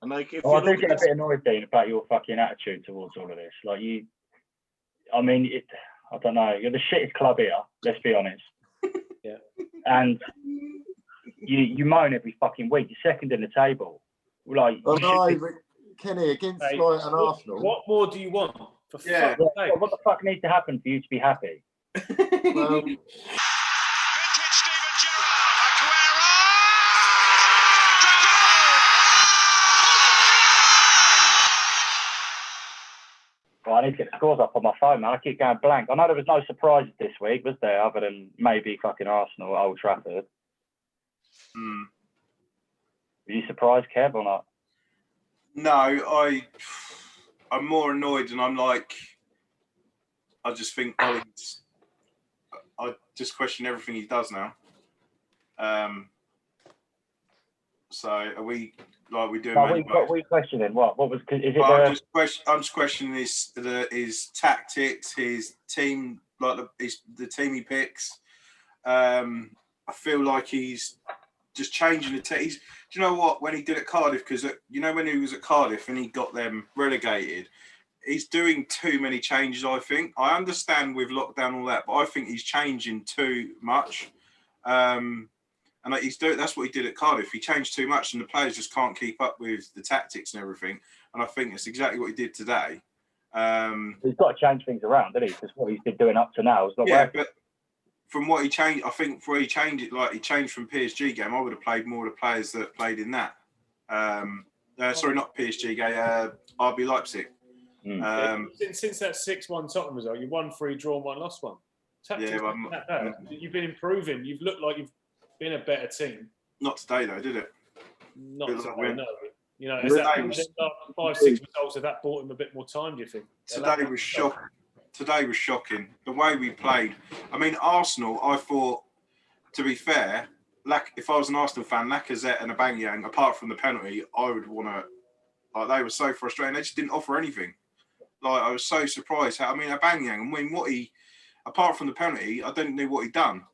And like, if I do get a bit annoyed, Dean, about your fucking attitude towards all of this. Like I don't know. You're the shittest club here. Let's be honest. Yeah. And you moan every fucking week. You're second in the table. Like, Kenny, against an Arsenal. What more do you want? What the fuck needs to happen for you to be happy? Well, I need to get the scores up on my phone, man. I keep going blank. I know there was no surprises this week, was there, other than maybe fucking Arsenal at Old Trafford? Were you surprised, Kev, or not? No, I'm more annoyed, and I'm like, I just think I just question everything he does now. So are we like we doing? What are we questioning? What was? Is it? I'm just questioning his tactics, his team, like the team he picks. I feel like he's just changing the team. Do you know what? When he did at Cardiff, because when he was at Cardiff and he got them relegated, he's doing too many changes. I think I understand with lockdown and all that, but I think he's changing too much. And that's what he did at Cardiff. He changed too much, and the players just can't keep up with the tactics and everything. And I think that's exactly what he did today. He's got to change things around, doesn't he? Because what he's been doing up to now is not working. But from what he changed, I think where he changed it, like he changed from PSG game, I would have played more of the players that played in that. Sorry, not PSG game, RB Leipzig. Since that 6-1 Tottenham result, you won 3, drawn 1, lost 1. You've been improving. You've looked like you've been a better team. Not today, though, did it? Not today, no. You know, is that 5-6 results, have that bought him a bit more time, do you think? Today was shocking. Today was shocking. The way we played. I mean, Arsenal, I thought, to be fair, if I was an Arsenal fan, Lacazette and Aubameyang, apart from the penalty, I would want to... Like, they were so frustrating. They just didn't offer anything. Like, I was so surprised. Aubameyang, apart from the penalty, I didn't know what he'd done.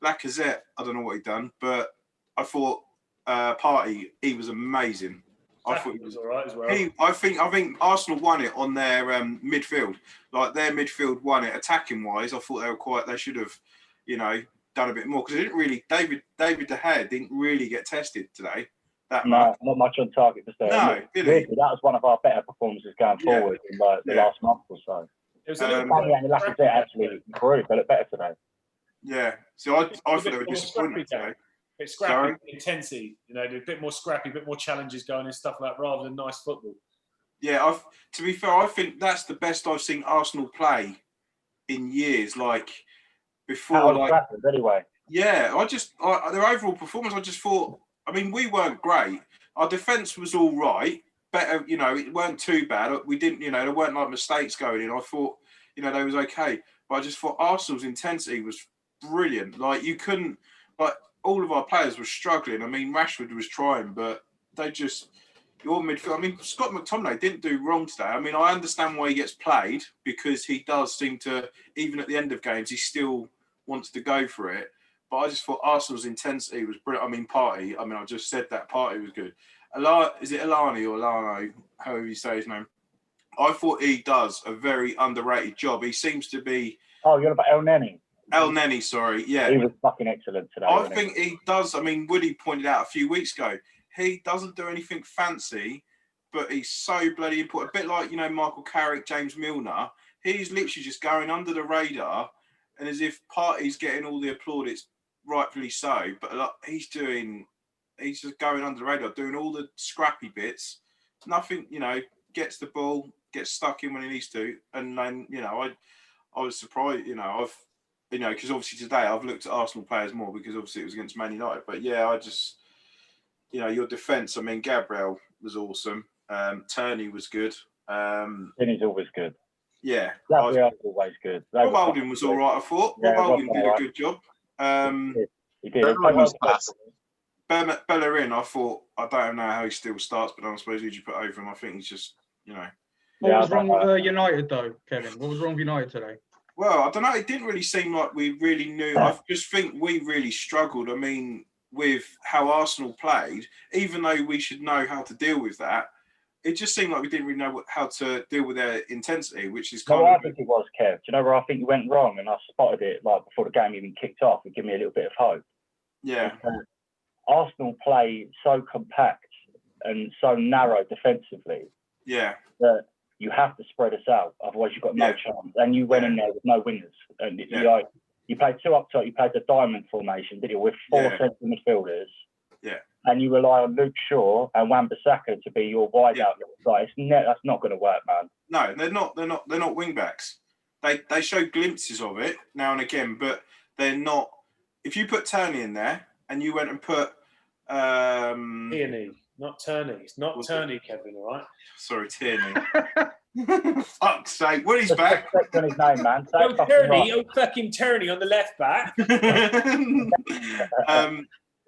Lacazette, I don't know what he'd done, but I thought Partey, he was amazing. I thought he was all right as well. I think Arsenal won it on their midfield. Like their midfield won it attacking wise. I thought they should have, done a bit more because they didn't really. David De Gea didn't really get tested today. Not much on target for Sterling. No, really, that was one of our better performances going forward in the last month or so. It was a little and Lacazette actually improved, but it better today. Yeah, so I thought they were disappointed today. It's scrappy, intensity, a bit more scrappy, a bit more challenges going and stuff like that, rather than nice football. Yeah, to be fair, I think that's the best I've seen Arsenal play in years. Like before, anyway. Yeah, their overall performance, I just thought. I mean, we weren't great. Our defence was all right. Better, it weren't too bad. We didn't, there weren't like mistakes going in. I thought, they was okay. But I just thought Arsenal's intensity was brilliant. Like you couldn't, all of our players were struggling. I mean, Rashford was trying, but they just, your midfield. I mean, Scott McTominay didn't do wrong today. I mean, I understand why he gets played because he does seem to, even at the end of games, he still wants to go for it. But I just thought Arsenal's intensity was brilliant. I mean, Partey, I just said that Partey was good. Is it Alani or Lano, however you say his name? I thought he does a very underrated job. He seems to be... Oh, you're about El Neni. El Neni, sorry, yeah. He was fucking excellent today. I think he does. I mean, Woody pointed out a few weeks ago, he doesn't do anything fancy, but he's so bloody important. A bit like, Michael Carrick, James Milner. He's literally just going under the radar, and as if Partey's getting all the applaudits, rightfully so, but he's just going under the radar, doing all the scrappy bits. Nothing, gets the ball, gets stuck in when he needs to, and then, I was surprised, because obviously today I've looked at Arsenal players more because obviously it was against Man United. But yeah, I just, your defence, I mean, Gabriel was awesome. Turney was good. Turney's always good. Yeah. Gabriel's always good. Rob Holding was all right, I thought. Rob Holding did a good job. He did. Bellerin, I thought, I don't know how he still starts, but I suppose who'd you put over him? I think he's just, What was wrong with United, though, Kevin? What was wrong with United today? Well, I don't know. It didn't really seem like we really knew. I just think we really struggled. I mean, with how Arsenal played, even though we should know how to deal with that, it just seemed like we didn't really know how to deal with their intensity, which is kind of. I think it was, Kev. Do you know where I think you went wrong? And I spotted it like before the game even kicked off. It gave me a little bit of hope. Yeah. Arsenal play so compact and so narrow defensively. Yeah. That you have to spread us out, otherwise you've got no chance. And you went in there with no wingers, and you played two up top. You played the diamond formation, did you, with four central midfielders. Yeah. And you rely on Luke Shaw and Wan-Bissaka to be your wide outlet. Like, that's not going to work, man. No, they're not wing backs. They show glimpses of it now and again, but they're not. If you put Turney in there and you went and put Tierney, not Turney. It's not Turney, Kevin. All right. Sorry, Tierney. Fuck's sake, Willie's back. On his name, man. Fucking Turney on the left back.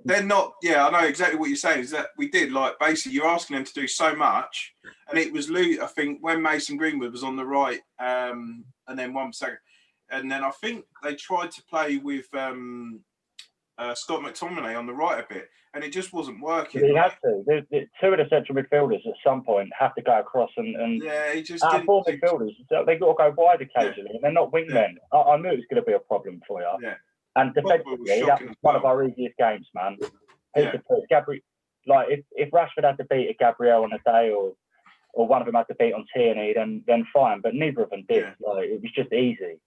They're not. Yeah, I know exactly what you're saying. Is that we did like basically you're asking them to do so much, and it was Lou. I think when Mason Greenwood was on the right, and then Wan-Bissaka, and then I think they tried to play with Scott McTominay on the right a bit, and it just wasn't working. He had to. The two of the central midfielders at some point have to go across and he just didn't. Four midfielders, they've got to go wide occasionally, and they're not wingmen. Yeah. I knew it was going to be a problem for you. Yeah. And defensively, that was one of our easiest games, man. Like if Rashford had to beat a Gabriel on a day, or one of them had to beat on Tierney, then fine. But neither of them did. Yeah. Like, it was just easy.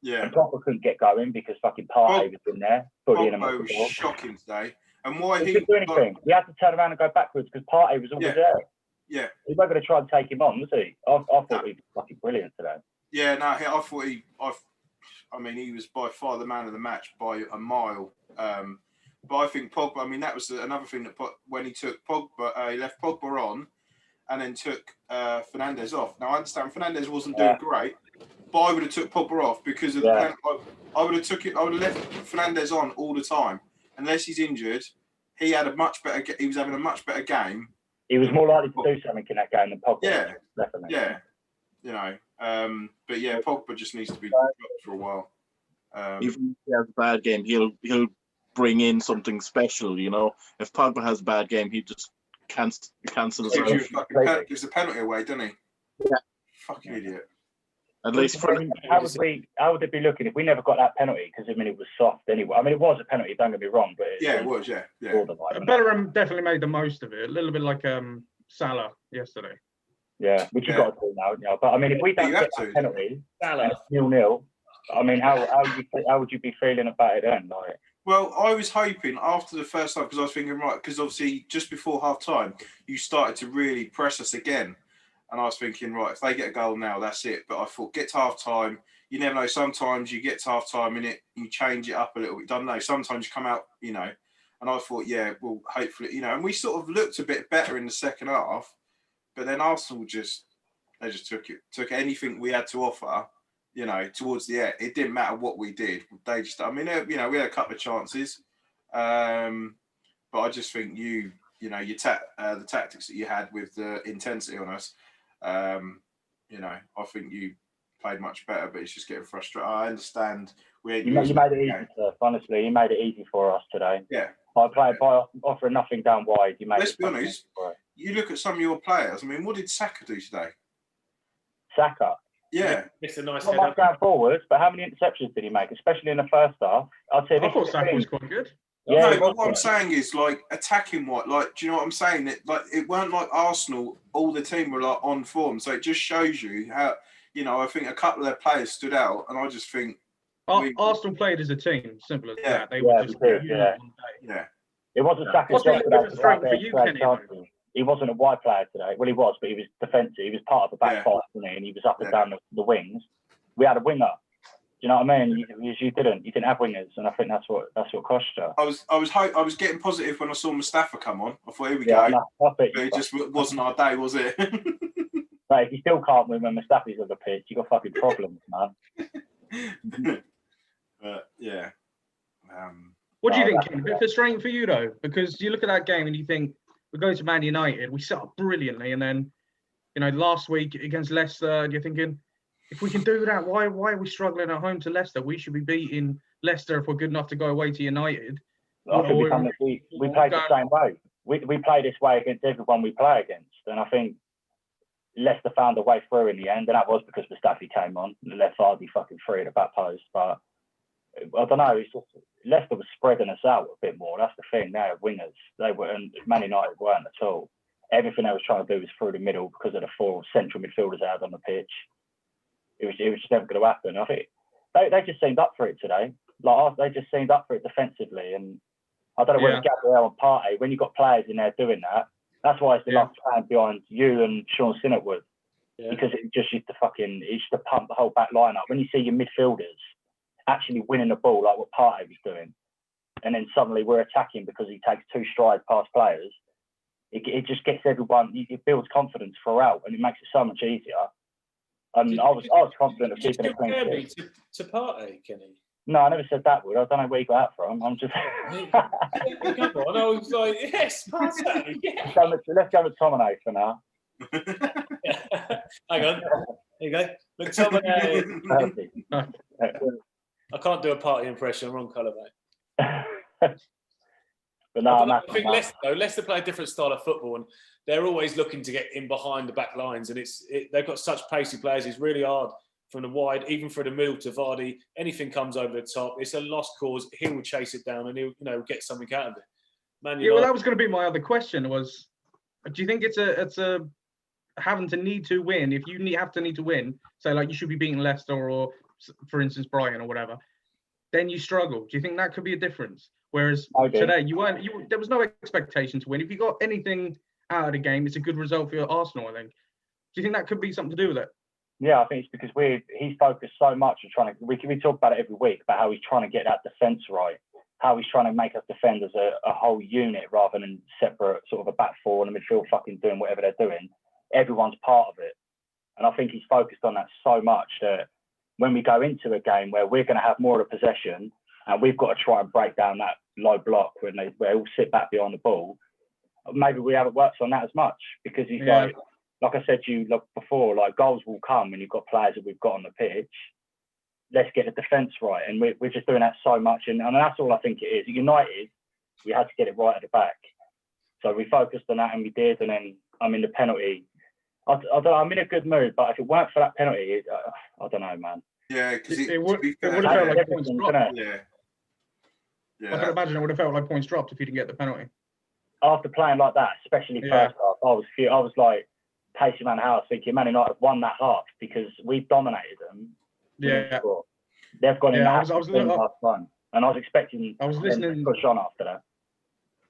Yeah. And Pogba couldn't get going because fucking Partey was in there. Pogba was shocking today. And why he couldn't do anything. We had to turn around and go backwards because Partey was always there. Yeah. He wasn't going to try and take him on, was he? I thought he was fucking brilliant today. Yeah, no, I thought he was by far the man of the match by a mile. But I think Pogba, I mean, that was another thing that when he took Pogba, he left Pogba on and then took Fernandes off. Now, I understand Fernandes wasn't doing great, but I would have took Pogba off because of the penalty. I would have left Fernandes on all the time. Unless he's injured, he was having a much better game. He was more likely to do something in that game than Pogba. Yeah, definitely. Yeah, you know. But yeah, Pogba just needs to be dropped for a while. Even if he has a bad game, he'll bring in something special. You know, if Pogba has a bad game, he just cancels it. Gives a penalty away, doesn't he? Yeah. Fucking idiot. At least how would it be looking if we never got that penalty? Because I mean, it was soft anyway. I mean, it was a penalty. Don't get me wrong, but it was. Yeah. Bellerin definitely made the most of it. A little bit like Salah yesterday. Yeah, which you've got to do now. But I mean, if we don't get that penalty, 0-0. I mean, how would you be feeling about it then? Like, well, I was hoping after the first half because I was thinking because obviously just before half time you started to really press us again. And I was thinking, right, if they get a goal now, that's it. But I thought, get to half-time. You never know. Sometimes you get to half-time and you change it up a little bit. Don't know. Sometimes you come out, you know. And I thought, yeah, well, hopefully, you know. And we sort of looked a bit better in the second half. But then Arsenal just took anything we had to offer, you know, towards the end. It didn't matter what we did. They just, I mean, you know, we had a couple of chances. But I just think the tactics that you had with the intensity on us, you know, I think you played much better, but it's just getting frustrating. I understand. You made it easy, Turf. Honestly, you made it easy for us today. Yeah. By offering nothing down wide, you made. Let's be honest. You look at some of your players. I mean, what did Saka do today? Saka. Yeah. It's a nice not much going forwards, but how many interceptions did he make, especially in the first half? I'd say I thought Saka was quite good. Yeah, no, but what I'm saying is, like, attacking do you know what I'm saying? It weren't like Arsenal, all the team were, like, on form. So it just shows you how, you know, I think a couple of their players stood out. And I just think... Arsenal played as a team, simple as that. They were just... Yeah. It wasn't Saka's job for you, Kenny. He wasn't a wide player today. Well, he was, but he was defensive. He was part of the back five, wasn't he? And he was up and down the wings. We had a winger. Do you know what I mean? You didn't have wingers, and I think that's what cost you. I was getting positive when I saw Mustafa come on. I thought, here we go. No, but it just wasn't our day, was it? But if you still can't win when Mustafa's on the pitch, you got fucking problems, man. But yeah. What do you think, Ken? A bit frustrating for you though, because you look at that game and you think we go to Man United, we set up brilliantly, and then you know last week against Leicester, you're thinking, if we can do that, why are we struggling at home to Leicester? We should be beating Leicester if we're good enough to go away to United. I think we played the same way. We play this way against everyone we play against, and I think Leicester found a way through in the end, and that was because Mustafi came on and left Vardy fucking free at the back post. But I don't know. It's just Leicester was spreading us out a bit more. That's the thing. They were wingers. They weren't. Man United weren't at all. Everything they was trying to do was through the middle because of the 4 central midfielders they had on the pitch. It was just never going to happen. I think they just seemed up for it today. Like they just seemed up for it defensively, and I don't know whether Gabriel and Partey, when you've got players in there doing that, that's why it's the last playing behind you and Sean Sinnott would. Yeah. Because it just used to pump the whole back line up. When you see your midfielders actually winning the ball like what Partey was doing, and then suddenly we're attacking because he takes 2 strides past players, it just gets everyone, it builds confidence throughout, and it makes it so much easier. And I was confident of keeping it clean sheet. To Partey, Kenny? No, I never said that word. I don't know where you got that from. I'm just. Come on, I was like, yes, Partey. Yeah. Let's go with Tomine for now. Hang on. There you go. McTominay. I can't do a Partey impression. I'm wrong colour, mate. But no, I think Leicester play a different style of football, and they're always looking to get in behind the back lines, and they've got such pacey players. It's really hard from the wide, even from the middle to Vardy. Anything comes over the top, it's a lost cause. He will chase it down, and he'll get something out of it. Man, well, that was going to be my other question. Was, do you think it's a having to need to win? If you have to need to win, say like you should be beating Leicester or, for instance, Brighton or whatever, then you struggle. Do you think that could be a difference? Whereas today there was no expectation to win. If you got anything out of the game, it's a good result for Arsenal, I think. Do you think that could be something to do with it? Yeah, I think it's because he's focused so much on trying to. We talk about it every week about how he's trying to get that defence right, how he's trying to make us defend as a whole unit rather than separate sort of a back 4 and a midfield fucking doing whatever they're doing. Everyone's part of it, and I think he's focused on that so much that when we go into a game where we're going to have more of the possession and we've got to try and break down that low block where they all sit back behind the ball, maybe we haven't worked on that as much because he's like I said to you before, like goals will come when you've got players that we've got on the pitch. Let's get the defence right, and we're just doing that so much, and that's all I think it is. At United, we had to get it right at the back, so we focused on that and we did. And then the penalty. I don't know. I'm in a good mood, but if it weren't for that penalty, I don't know, man. Yeah, because it would have felt like points dropped. Yeah. I can imagine it would have felt like points dropped if you didn't get the penalty. After playing like that, especially first half, I was like pacing around the house thinking, Man United have won that half because we've dominated them. Yeah. They've gone in last time, and I was expecting. I was listening to push on after that.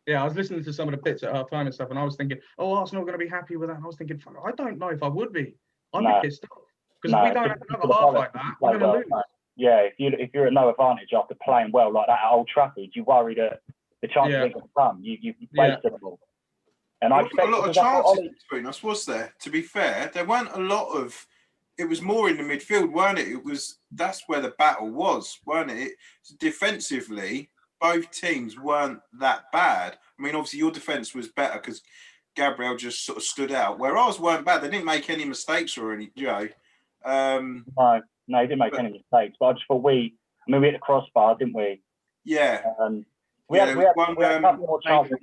Yeah, I was listening to some of the bits at half time and stuff, and I was thinking, Arsenal are going to be happy with that. And I was thinking, I don't know if I would be. I'd be pissed off. Because if we don't have another half like that, we're going to lose. Yeah, if you're at no advantage after playing well like that at Old Trafford, you worry that the chances ain't going to come. You've wasted them all. And I expect a lot of chances between us, was there? To be fair, there weren't a lot of. It was more in the midfield, weren't it? That's where the battle was, weren't it? Defensively, both teams weren't that bad. I mean, obviously your defence was better because Gabriel just sort of stood out. Where ours weren't bad. They didn't make any mistakes or any, No, he didn't make any mistakes. But I just thought we hit the crossbar, didn't we? Yeah. We had a couple more chances.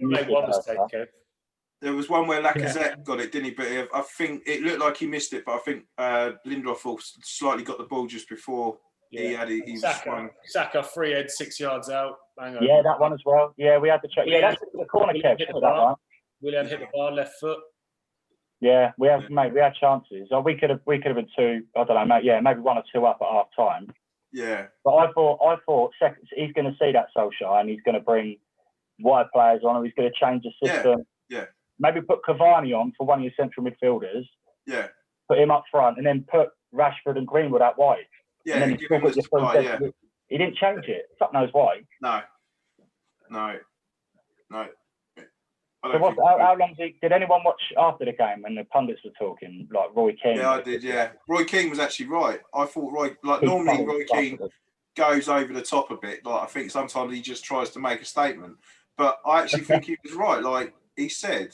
There was one where Lacazette got it, didn't he? But I think it looked like he missed it. But I think Lindelof slightly got the ball just before he had it. Saka free head 6 yards out. Yeah, that one as well. Yeah, we had the that's the corner kick. Willian hit the bar, left foot. Yeah, we had chances. We could have been 2. I don't know, mate. Yeah, maybe 1 or 2 up at half time. Yeah. But I thought he's going to see that Solskjaer and he's going to bring wide players on, or he's going to change the system. Yeah. Maybe put Cavani on for one of your central midfielders. Yeah. Put him up front, and then put Rashford and Greenwood out wide. Yeah. And then he didn't change it. Fuck knows why. No. So how long did anyone watch after the game when the pundits were talking, like Roy Keane? Yeah, I did. Yeah, Roy Keane was actually right. I thought normally Roy Keane goes over the top a bit. Like I think sometimes he just tries to make a statement, but I actually think he was right. Like he said,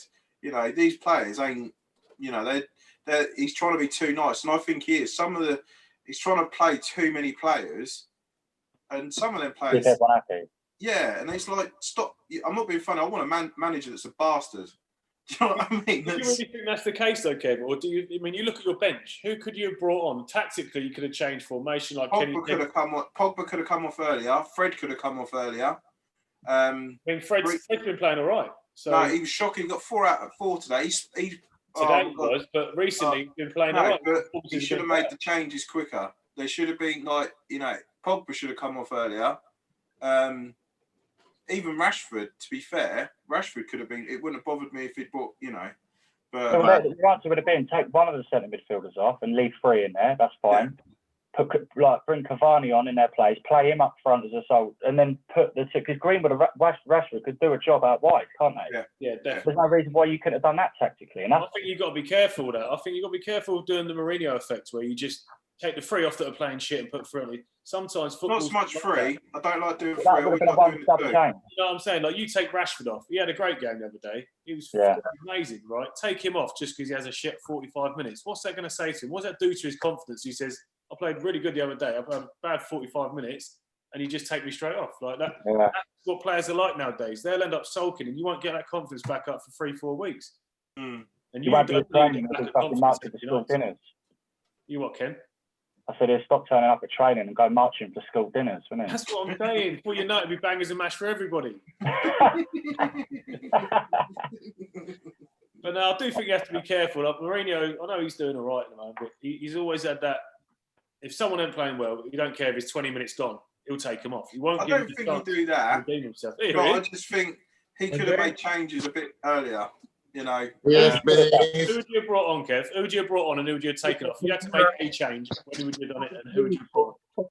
these players ain't, he's trying to be too nice, and I think he is. He's trying to play too many players, and some of them players. Happy. Yeah, and it's like, stop. I'm not being funny. I want a manager that's a bastard Do you know what I mean? Do you really think that's the case, though, Kev? Or do you? I mean, you look at your bench. Who could you have brought on tactically? You could have changed formation, like Pogba could have come off. Pogba could have come off earlier. Fred could have come off earlier. I mean, Fred's been playing all right. So no, he was shocking. He got 4 out of 4 today. Today he was, but recently he's been playing all right. But he should have made the changes quicker. They should have been like, Pogba should have come off earlier. Even Rashford, to be fair, Rashford could have been. It wouldn't have bothered me if he'd brought, But the answer would have been take one of the centre midfielders off and leave 3 in there. That's fine. Yeah. Bring Cavani on in their place, play him up front as a sole, and then put the because Greenwood or Rashford could do a job out wide, can't they? Yeah, definitely. There's no reason why you couldn't have done that tactically. And I think you've got to be careful with that. I think you've got to be careful of doing the Mourinho effect, where you just take the 3 off that are playing shit and put 3 on. Sometimes football. Not so much 3. I don't like doing 3. That would have been a one-double game. You know what I'm saying? Like, you take Rashford off. He had a great game the other day. He was amazing, right? Take him off just because he has a shit 45 minutes. What's that going to say to him? What's that do to his confidence? He says, I played really good the other day. I've had a bad 45 minutes, and you just take me straight off. Like that. Yeah. That's what players are like nowadays. They'll end up sulking, and you won't get that confidence back up for 3-4 weeks. Mm. And you won't be training with fucking march at the school dinners. You what, Ken? I said he'll stop turning up at training and go marching for school dinners, wouldn't he? That's what I'm saying. Before you know it, it'll be bangers and mash for everybody. But no, I do think you have to be careful. Like Mourinho, I know he's doing all right at the moment, but he's always had that. If someone ain't playing well, you don't care if it's 20 minutes gone. He'll take him off. He won't. I don't think he'll do that. But I just think he could have made changes a bit earlier. Yes, who would you have brought on, Kev? Who would you have brought on and who would you have taken off? If you had to make a change, when would you have done it and who would you have brought on?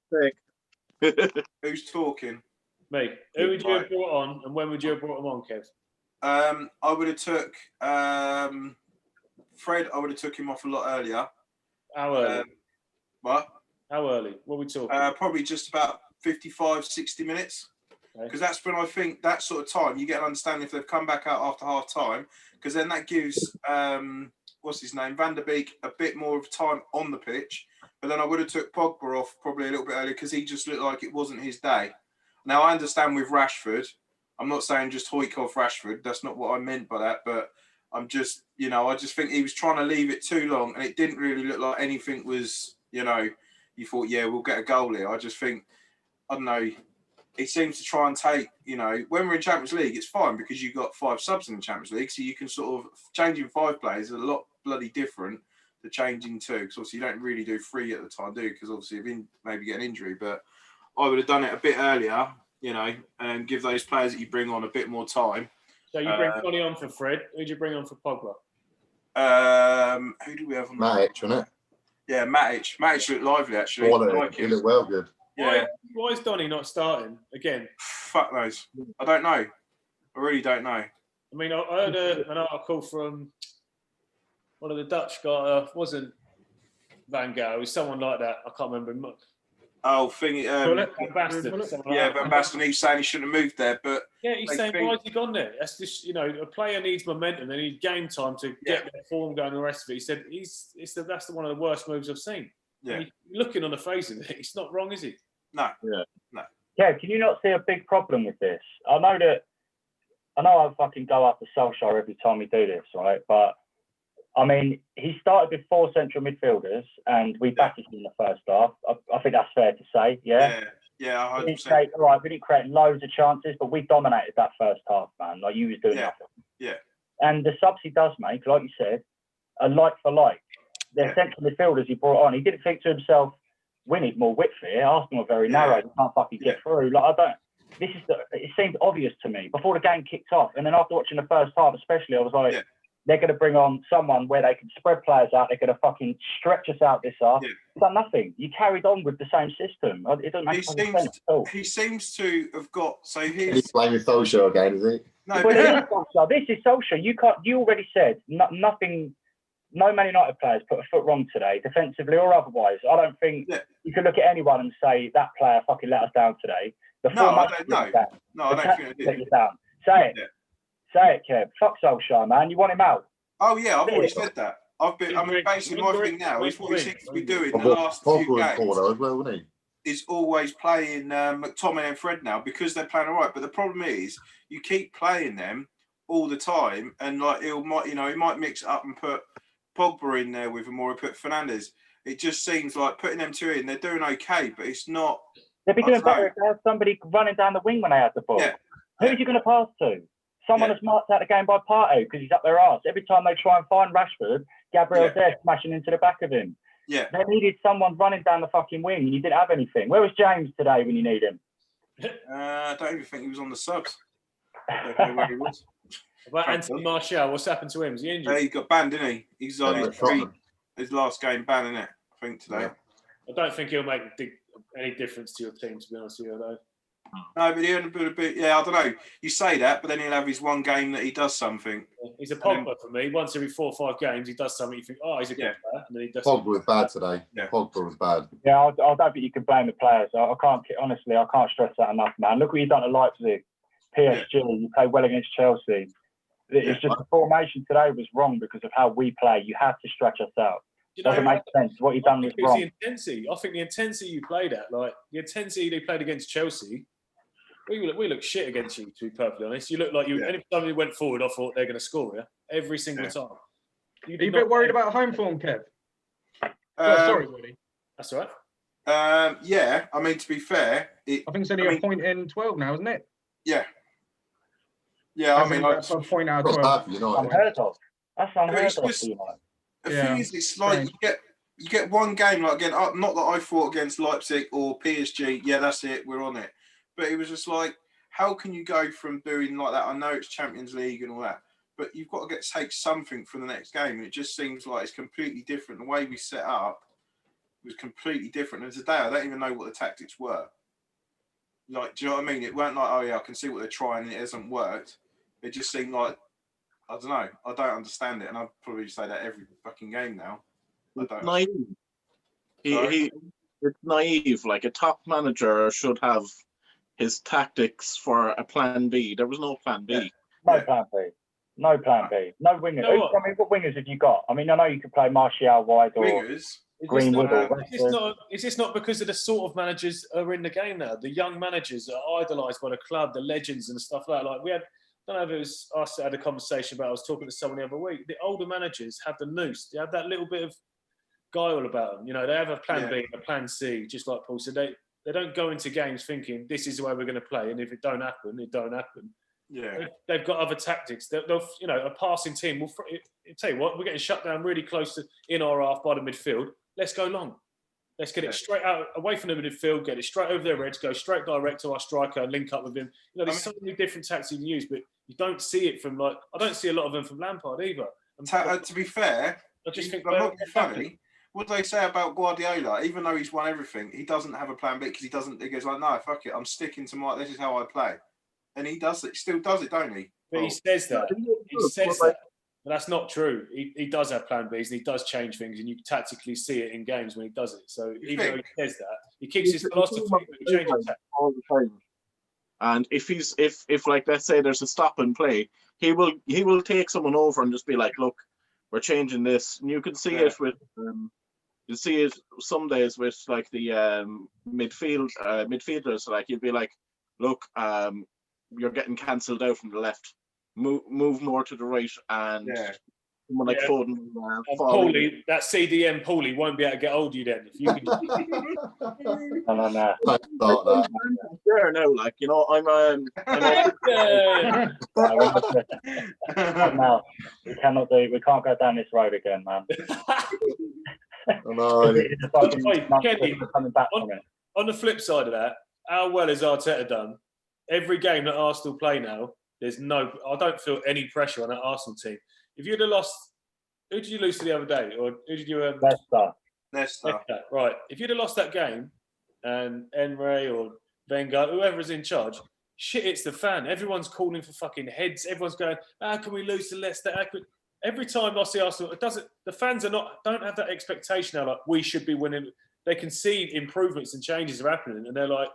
Who's talking? Me. Who would you have brought on and when would you have brought him on, Kev? I would have took Fred. I would have took him off a lot earlier. How early? What? How early? What are we talking? Probably just about 55, 60 minutes. Because that's when I think that sort of time you get an understanding if they've come back out after half time. Because then that gives what's his name, Van der Beek, a bit more of time on the pitch. But then I would have took Pogba off probably a little bit earlier because he just looked like it wasn't his day. Now I understand with Rashford. I'm not saying just hoik off Rashford. That's not what I meant by that. But I'm just, I just think he was trying to leave it too long, and it didn't really look like anything was, you thought, yeah, we'll get a goal here. I just think, I don't know. He seems to try and take, when we're in Champions League, it's fine because you've got 5 subs in the Champions League. So you can sort of, changing 5 players is a lot bloody different to changing 2. Because obviously you don't really do 3 at the time, do you? Because obviously you maybe get an injury. But I would have done it a bit earlier, and give those players that you bring on a bit more time. So you bring Connie on for Fred. Who'd you bring on for Pogba? Who do we have on? Matic, wasn't it? Yeah, Matic. Matic looked lively, actually. He looked well good. Yeah. Why is Donny not starting again? Fuck knows. I don't know. I really don't know. I mean, I heard an article from one of the Dutch guys. Wasn't Van Gaal? It was someone like that. I can't remember. Oh, thingy. Van Basten. Van Basten. He's saying he shouldn't have moved there, but yeah, he's saying why has he gone there? That's just a player needs momentum. They need game time to get their form going. And the rest of it. He said that's one of the worst moves I've seen. Yeah, looking on the face of it, it's not wrong, is he? No. Yeah. No. Yeah, can you not see a big problem with this? I know I fucking go after Solskjaer every time we do this, right? But I mean, he started with 4 central midfielders, and we battered him in the first half. I think that's fair to say. Yeah. Yeah. We didn't create loads of chances, but we dominated that first half, man. Like, you was doing nothing. Yeah. And the subs he does make, like you said, are like for like. They're central midfielders he brought on. He didn't think to himself, we need more width here. Arsenal are very narrow. They can't fucking get through. Like, it seemed obvious to me before the game kicked off. And then after watching the first half, especially, I was like, they're going to bring on someone where they can spread players out. They're going to fucking stretch us out this half. Yeah. You've done nothing. You carried on with the same system. It doesn't make sense at all. He seems to have got, so he's playing with Solskjaer again, is he? No, but this is Solskjaer. You already said nothing. No Man United players put a foot wrong today, defensively or otherwise. I don't think you can look at anyone and say that player fucking let us down today. I don't know. I don't think it did. Say it. Say it, Kev. Fuck Solskjaer, man. You want him out? Oh, yeah, I've already said that. Basically my thing now is what he seems to be doing the last few games is always playing McTominay and Fred now because they're playing all right. But the problem is you keep playing them all the time, and like he might mix it up and put Pogba in there with him, or put Fernandes. It just seems like putting them two in, they're doing okay, but it's not. They'd be doing better if they had somebody running down the wing when they had the ball. Yeah. Who are you going to pass to? Someone that's marked out the game by Partey because he's up their arse. Every time they try and find Rashford, Gabriel's there smashing into the back of him. Yeah. They needed someone running down the fucking wing, and you didn't have anything. Where was James today when you need him? I don't even think he was on the subs. I don't know where he was. About Anthony Martial, what's happened to him? Is he injured? He got banned, didn't he? He's on his last game ban, isn't it? I think today. Yeah. I don't think he'll make any difference to your team, to be honest with you, though. No, but he'll be a bit. Yeah, I don't know. You say that, but then he'll have his one game that he does something. He's a Pogba for me. Once every 4 or 5 games, he does something. You think, oh, he's a good player, and then he does. Pogba was bad today. Yeah. Pogba was bad. Yeah, I don't think you can blame the players. I can't stress that enough, man. Look what you've done at Leipzig, PSG. You play well against Chelsea. It's just the formation today was wrong because of how we play. You have to stretch us out. Doesn't make sense. What you've done was wrong. The intensity. I think the intensity you played at, like the intensity they played against Chelsea, we look shit against you. To be perfectly honest, you look like you. Any time you went forward, I thought they're going to score every single time. Are you a bit worried about home form, Kev? Sorry, Woody. That's all right. Yeah, I mean, to be fair, I think it's only a point in 12 now, isn't it? Yeah. Yeah, I mean, like, a point out of 12. Unheard of. That's unheard of. The thing is, it's like you get one game, like again, not that I fought against Leipzig or PSG. Yeah, that's it. We're on it. But it was just like, how can you go from doing like that? I know it's Champions League and all that, but you've got to take something from the next game. And it just seems like it's completely different. The way we set up was completely different. And today, I don't even know what the tactics were. Like, do you know what I mean? It weren't like, oh yeah, I can see what they're trying and it hasn't worked. It just seemed like, I don't know. I don't understand it. And I'd probably say that every fucking game now. It's naive. It's naive. Like a top manager should have his tactics for a plan B. There was no plan B. No plan B. No plan B. No wingers. I mean, what wingers have you got? I mean, I know you could play Martial wide or Greenwood. Is this not because of the sort of managers are in the game now? The young managers are idolised by the club, the legends and stuff like that. Like we had, I don't know if it was us that had a conversation about. I was talking to someone the other week. The older managers have the noose. They have that little bit of guile about them. You know, they have a plan B, a plan C, just like Paul said. They don't go into games thinking this is the way we're going to play, and if it don't happen, it don't happen. Yeah, they've got other tactics. They'll you know, a passing team will tell you what, we're getting shut down really close to in our half by the midfield. Let's go long. Let's get it straight out away from the midfield, get it straight over their heads, go straight direct to our striker, link up with him. You know, there's so many different tactics you can use, but you don't see it from I don't see a lot of them from Lampard either. To be fair, I just think I'm not funny. What do they say about Guardiola? Even though he's won everything, he doesn't have a plan B because he doesn't. He goes like, no, fuck it, I'm sticking to this is how I play, and he does it. Still does it, don't he? But he says that. He says that. But that's not true. He does have plan Bs and he does change things, and you tactically see it in games when he does it. So even though he says that, he keeps his philosophy, but he changes that all the time. And if like let's say there's a stop and play, he will take someone over and just be like, look, we're changing this. And you can see it with you see it some days with like the midfielders. Like you'd be like, look, you're getting cancelled out from the left. Move more to the right, and someone like Foden. Paulie, that CDM Paulie won't be able to get hold of you then. If you can. There now, like you know, No, we cannot do it. We can't go down this road again, man. Kenny, on the flip side of that, how well has Arteta done? Every game that Arsenal play now, I don't feel any pressure on that Arsenal team. If you'd have lost, who did you lose to the other day? Or who did you... Leicester. Right. If you'd have lost that game, and Enre or Wenger, whoever's in charge, shit, it's the fan. Everyone's calling for fucking heads. Everyone's going, how can we lose to Leicester? Every time I see Arsenal, the fans don't have that expectation now, like, we should be winning. They can see improvements and changes are happening, and they're like,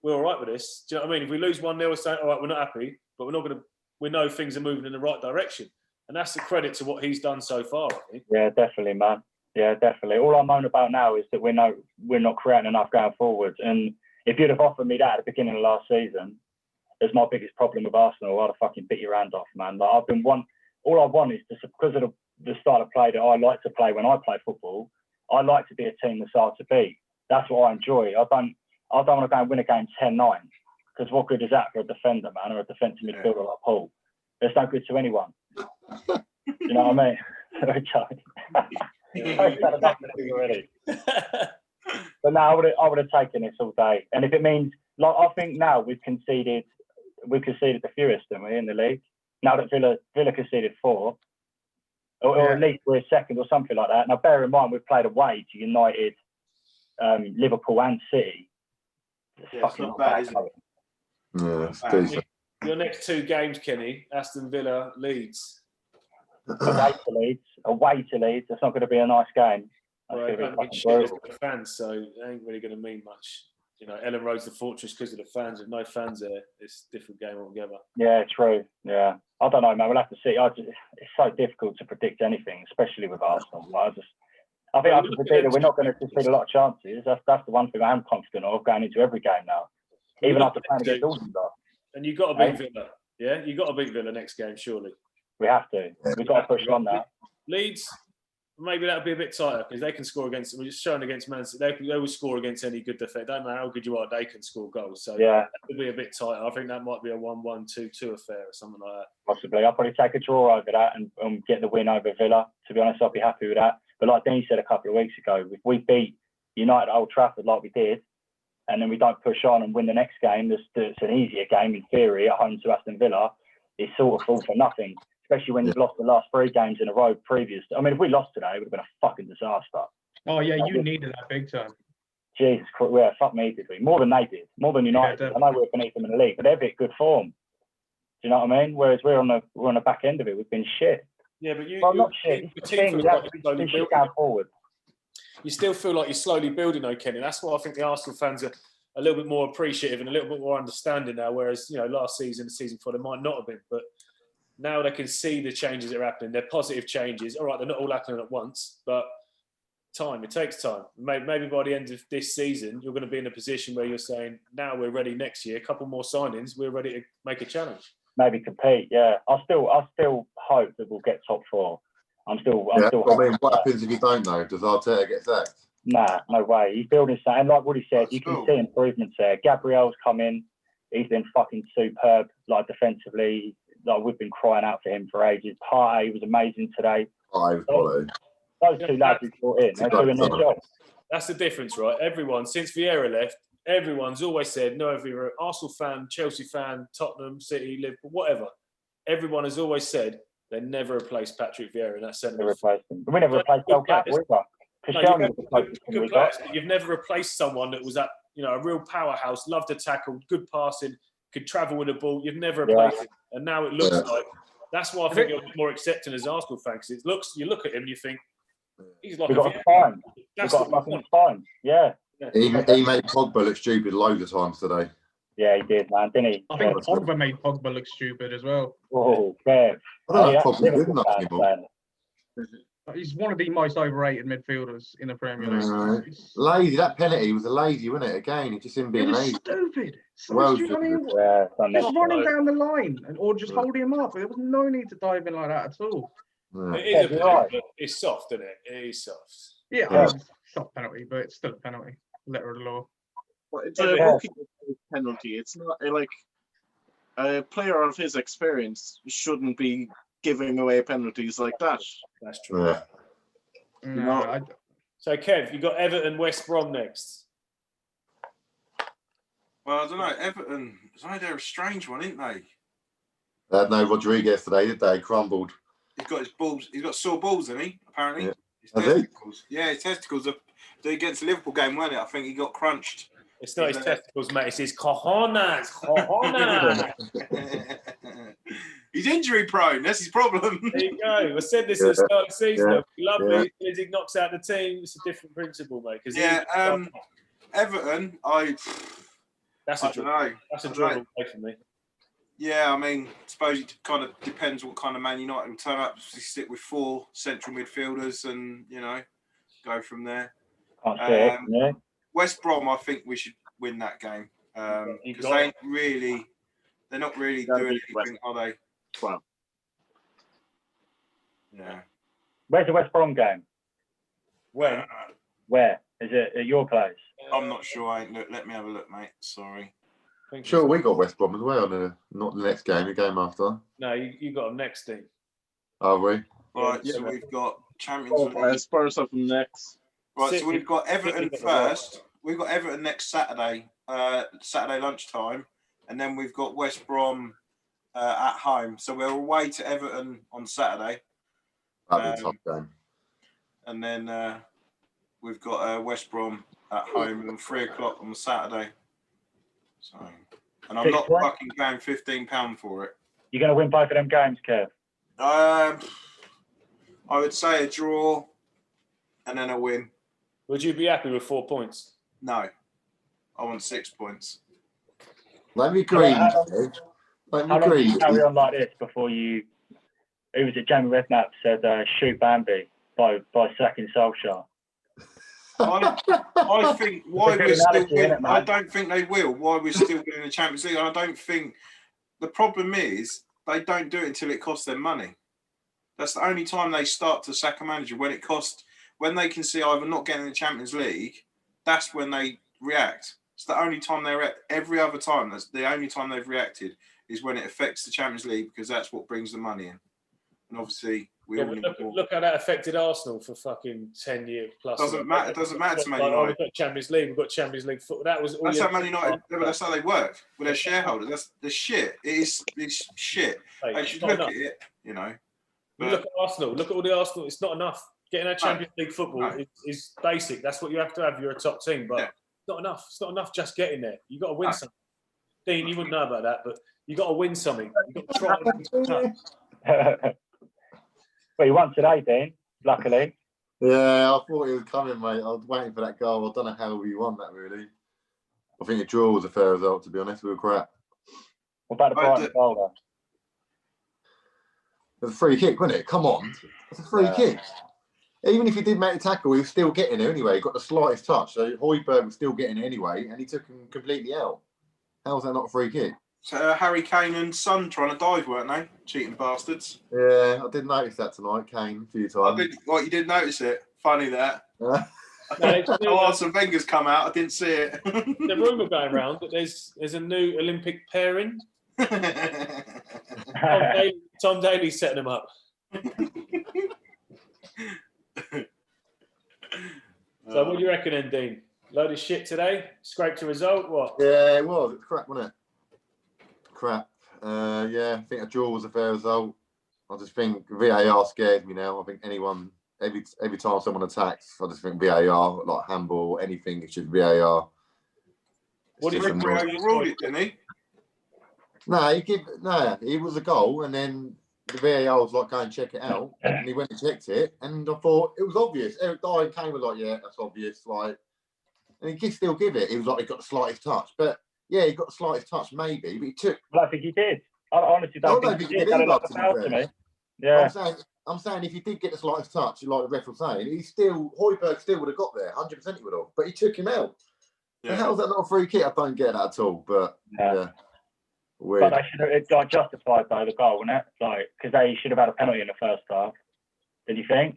we're all right with this. Do you know what I mean? If we lose 1-0, we're saying, all right, we're not happy, but we're not going to. We know things are moving in the right direction, and that's the credit to what he's done so far, I think. Yeah, definitely, man. Yeah, definitely. All I moan about now is that we're not creating enough going forward. And if you'd have offered me that at the beginning of last season, That's my biggest problem with Arsenal. I'd have fucking bit your hand off, man. Like all I want is just because of the style of play that I like to play when I play football. I like to be a team that's hard to beat. That's what I enjoy. I don't want to go and win a game 10-9 because what good is that for a defender, man, or a defensive midfielder like Paul? It's no good to anyone. You know what I mean? I've said enough of it already. But no, I would have taken this all day. And if it means, like, I think now we've conceded the fewest, haven't we, in the league? Now that Villa conceded 4, or at least we're second or something like that. Now, bear in mind, we've played away to United, Liverpool and City. It's not bad, is it? Yeah, it's decent. Your next 2 games, Kenny, Aston Villa, Leeds. Away to Leeds. That's not going to be a nice game. Well, it don't mean shit as the fans, so it ain't really going to mean much. You know, Ellen Road's the fortress because of the fans. With no fans there, it's a different game altogether. Yeah, true. Yeah, I don't know, man. We'll have to see. It's so difficult to predict anything, especially with Arsenal. I think I can predict that we're not going to concede a lot of chances. That's the one thing I am confident of going into every game now, even after playing against Dortmund. And you've got to beat Villa. Yeah, you've got to beat Villa next game, surely. We have to. We've got to push on that. Leeds, maybe that'll be a bit tighter because they can score against. We're just showing against Man City. They will score against any good defence. Don't matter how good you are, they can score goals. So it'll be a bit tighter. I think that might be a 1-1, 2-2 affair or something like that. Possibly. I'll probably take a draw over that and get the win over Villa. To be honest, I'll be happy with that. But like Dean said a couple of weeks ago, if we beat United at Old Trafford like we did, and then we don't push on and win the next game, it's an easier game in theory at home to Aston Villa. It's sort of all for nothing. Especially when you've lost the last 3 games in a row previous. I mean, if we lost today, it would have been a fucking disaster. Oh, yeah, you needed that big time. Jesus Christ, yeah, fuck me, did we? More than they did. More than United. I know we're beneath them in the league, but they're a bit good form. Do you know what I mean? Whereas we're on the back end of it. We've been shit. Yeah, but not shit. Going forward. You still feel like you're slowly building, though, Kenny. That's why I think the Arsenal fans are a little bit more appreciative and a little bit more understanding now, whereas, last season, the season before, they might not have been. But now they can see the changes that are happening. They're positive changes. All right, they're not all happening at once, but time. It takes time. Maybe by the end of this season, you're going to be in a position where you're saying, now we're ready next year, a couple more signings, we're ready to make a challenge. Maybe compete, yeah. I still hope that we'll get top 4. I'm still what happens if you don't, though? Does Arteta get sacked? Nah, no way. He's building something. And like Woody said, you can see improvements there. Gabriel's come in. He's been fucking superb, like defensively. Like we've been crying out for him for ages. Partey was amazing today. Those 2 lads we brought in, they're doing their job. That's the difference, right? Everyone, since Vieira left, everyone's always said, no, if you're an Arsenal fan, Chelsea fan, Tottenham, City, Liverpool, whatever, everyone has always said they never replaced Patrick Vieira in that centre. We never replaced Del Capo either. You've never replaced someone that was at, a real powerhouse, loved to tackle, good passing, could travel with the ball. You've never replaced him. And now it looks like, that's why I think you're more accepting as Arsenal fan, because you look at him and you think, he's like We've got a spine. We've got a fucking spine. Yeah. He made Pogba look stupid loads of times today. Yeah, he did, man, didn't he? I think Pogba made Pogba look stupid as well. Oh, Bev. I don't know if Pogba's good enough anymore. He's one of the most overrated midfielders in the Premier League. Lazy. That penalty was a lazy, wasn't it? Again, he just him being lazy. Stupid. Just running down the line or just holding him up. There was no need to dive in like that at all. It is a it's soft, isn't it? It is soft. Yeah, I mean, it's not a penalty, but it's still a penalty. Letter of the law. But it's a booking penalty. It's not like a player of his experience shouldn't be giving away penalties like that. That's true. Yeah. So, Kev, you got Everton, West Brom next. Well, I don't know. Everton, they're a strange one, isn't they? They had no Rodriguez today, did they? Crumbled. He's got his balls. He's got sore balls, hasn't he? Apparently. Yeah. His testicles. Yeah, his testicles. Against the Liverpool game, weren't it? I think he got crunched. It's not his testicles, mate. It's his cojones. Cojones. He's injury prone. That's his problem. There you go. I said this at the start of the season. Lovely. As he knocks out the team, it's a different principle, mate. Everton, That's a draw. That's a draw away from me. Yeah, I mean, I suppose it kind of depends what kind of Man United will turn up. We stick with 4 central midfielders and, go from there. West Brom, I think we should win that game because they ain't really They're not really doing anything, are they? Well, yeah. Where's the West Brom game? When? Where? Is it at your place? I'm not sure. Let me have a look, mate. Sorry. Sure, we got West Brom as well. Not the next game, the game after. No, you got them next, Dean. Are we? Right, so we've got Champions League. Spurs have them next. Right, City, so we've got Everton City first. We've got Everton next Saturday, Saturday lunchtime, and then we've got West Brom at home. So we're away to Everton on Saturday. That'd be a tough game. And then we've got West Brom at home on 3 o'clock on Saturday. So, and I'm not fucking paying £15 for it. You're going to win both of them games, Kev? I would say a draw and then a win. Would you be happy with 4 points? No, I want 6 points. Let me agree. How long do you carry on like this before you... Who was it? Jamie Redknapp said, shoot Bambi by sacking Solskjaer. I think why we're still winning, I don't think they will. Why we're still winning the Champions League, I don't think. The problem is they don't do it until it costs them money. That's the only time they start to sack a manager, when they can see either not getting the Champions League. That's when they react. It's the only time they react. Every other time, that's the only time they've reacted is when it affects the Champions League, because that's what brings the money in. And obviously, look how that affected Arsenal for fucking 10 years plus. Doesn't matter to Man United. We've got Champions League. We've got Champions League football. That's how Man United. That's how they work with their shareholders. That's the shit. It's shit. They should look at it. You know. But look at Arsenal. Look at all the Arsenal. It's not enough. Getting our Champions League football is basic. That's what you have to have. You're a top team, but it's not enough. It's not enough just getting there. You got to win something. Dean, you wouldn't know about that, but you got to win something. You got to try. Well, you won today, Dean, luckily. Yeah, I thought it was coming, mate. I was waiting for that goal. I don't know how we won that, really. I think a draw was a fair result, to be honest. We were crap. What about the Brighton goal, though? It was a free kick, wasn't it? Come on. It's a free kick. Even if he did make the tackle, he was still getting it anyway. He got the slightest touch. So Højbjerg was still getting it anyway, and he took him completely out. How was that not a free kick? So Harry Kane and Son trying to dive, weren't they? Cheating bastards. Yeah, I did notice that tonight, Kane, a few times. You did notice it? Funny that. Arsene Wenger's come out. I didn't see it. The rumour going around that there's a new Olympic pairing. Tom Daly's setting them up. So what do you reckon then, Dean? Load of shit today? Scraped a result? What? Yeah, it was. It was crap, wasn't it? Crap. Yeah, I think a draw was a fair result. I just think VAR scares me now. I think anyone, every time someone attacks, I just think VAR, like handball, anything, it's just VAR. What do you think? Overruled it, didn't he? No, it was a goal, and then the VAR was like, go and check it out, and he went and checked it, and I thought it was obvious. Eric Dyer came with like, yeah, that's obvious, like, and he could still give it. It was like he got the slightest touch, but yeah, he got the slightest touch maybe, but he took. Well, I think he did. I honestly don't think he did. To me. Yeah. I'm saying if he did get the slightest touch, like the ref was saying, Højbjerg still would have got there, 100% he would have, but he took him out. Yeah. How is that not a free kick? I don't get that at all, but yeah. Weird. But they should have justified though the goal, wouldn't it? Like, because they should have had a penalty in the first half. Did you think?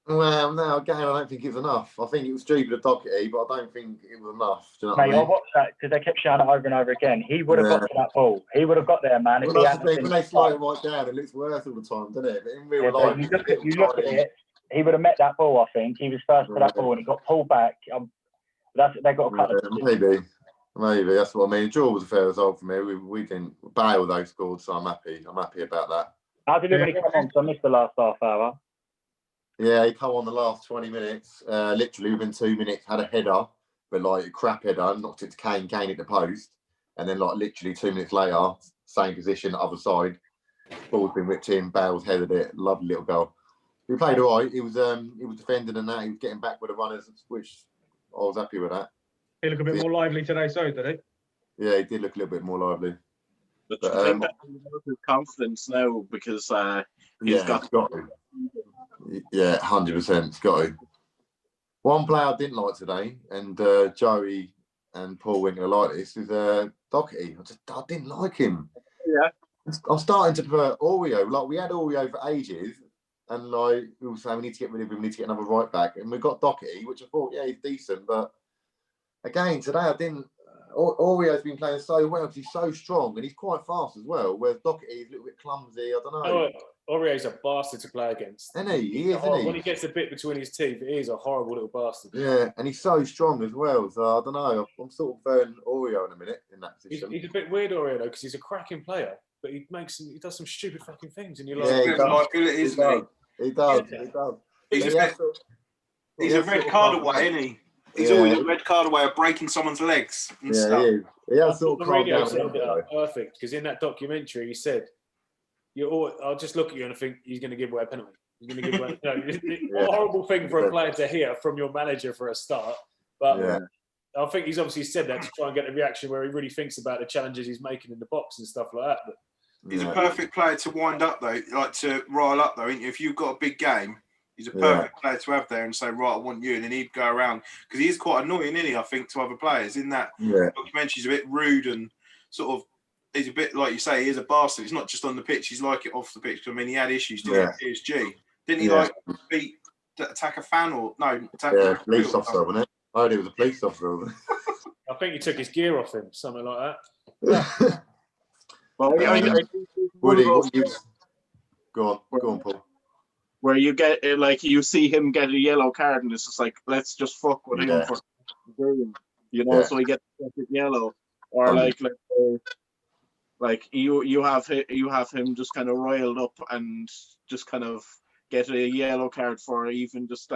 Well, no, again, I don't think it was enough. I think it was stupid of Doherty, but I don't think it was enough. Do you know what I mean? I watched that because they kept shouting it over and over again. He would have got to that ball. He would have got there, man. Well, that's the thing. When they slow it right down, it looks worse all the time, doesn't it? But in real life, you look at it. He would have met that ball. I think he was first to that ball, and he got pulled back. They got to cut. Maybe that's what I mean. Draw was a fair result for me. We didn't. Bale though scored, so I'm happy. I'm happy about that. How did he come on? So I missed the last half hour. Yeah, he come on the last 20 minutes. Literally within 2 minutes, had a header, but like a crap header, knocked it to Kane at the post, and then like literally 2 minutes later, same position, other side, ball's been whipped in, Bale's headed it, lovely little goal. He played all right. He was defending and that. He was getting back with the runners, which I was happy with that. He looked a bit more lively today, so did he? Yeah, he did look a little bit more lively. But I think that his confidence now because he's got to. Yeah, 100%. It's got to. One player I didn't like today, and Joey and Paul weren't going to like this, is Doherty. I didn't like him. Yeah. I'm starting to prefer Oreo. Like, we had Oreo for ages, and like we were saying, we need to get rid of him. We need to get another right back, and we got Doherty, which I thought, yeah, he's decent. But again, today I didn't. Oreo's been playing so well because he's so strong and he's quite fast as well. Whereas Doherty is a little bit clumsy. I don't know. Oreo's a bastard to play against. Isn't he? He is, isn't he? When he gets a bit between his teeth, he is a horrible little bastard. Yeah, and he's so strong as well. So I don't know. I'm sort of preferring Oreo in a minute in that position. He's a bit weird, Oreo, though, because he's a cracking player, but he does some stupid fucking things, and you're like, yeah, he does. Liability, isn't he? He does. Yeah. He does. He's a red card away, isn't he? He's always a red card away of breaking someone's legs and stuff. He has sort of calmed down. Perfect, because in that documentary he said, I'll just look at you and I think he's going to give away a penalty. He's going to give away. What a horrible thing for a player to hear from your manager for a start. But I think he's obviously said that to try and get a reaction where he really thinks about the challenges he's making in the box and stuff like that. But, he's a perfect player to wind up though, like to rile up though. If you've got a big game, he's a perfect player to have there and say, right, I want you. And then he'd go around because he is quite annoying, isn't he? I think to other players in that documentary, he's a bit rude and sort of. He's a bit like you say. He is a bastard. He's not just on the pitch. He's like it off the pitch. I mean, he had issues. Didn't he? PSG. Didn't he like attack a fan or no? Attack police officer, wasn't it? I heard it was a police officer. I think he took his gear off him, something like that. Go on, Paul. Where you get like you see him get a yellow card, and it's just like let's just fuck with him for you know, so he gets yellow, or like you have him just kind of riled up and just kind of get a yellow card for even just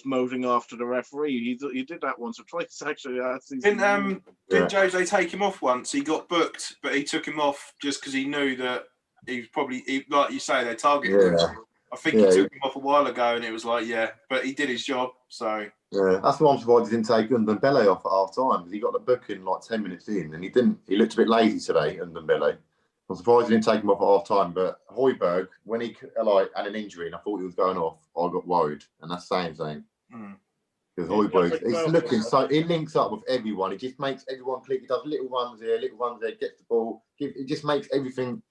mouthing off to the referee. He did that once or twice actually. Didn't Jose take him off once? He got booked, but he took him off just because he knew that he was probably like you say they targeted him. I think he took him off a while ago, and it was like but he did his job. So that's why I'm surprised he didn't take Ndombele off at half time because he got the booking like 10 minutes in, and he didn't. He looked a bit lazy today, Ndombele. I'm surprised he didn't take him off at half time. But Højbjerg, when he had an injury and I thought he was going off, I got worried, and that's saying something. Because Højbjerg, he's looking so he links up with everyone. He just makes everyone click. He does little runs here, gets the ball. He just makes everything,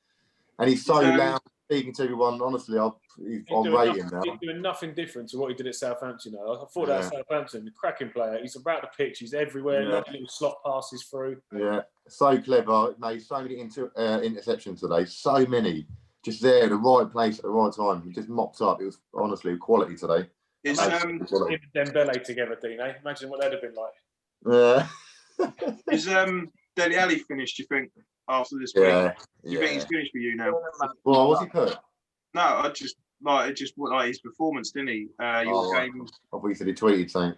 and he's so loud. Speaking to everyone, honestly, I'll rate him now. He's doing nothing different to what he did at Southampton. I thought that at Southampton, the cracking player. He's about the pitch. He's everywhere. Little slot passes through. Yeah, so clever. Made so many interceptions today. So many. Just there, the right place at the right time. He just mopped up. It was honestly quality today. Is Dembele together, Dino? Imagine what that'd have been like. Yeah. Is Dele Alli finished? You think? After this week, do you think he's finished for you now? Well, what's he put? No, I just like his performance, didn't he? Your game. I thought you said he tweeted something.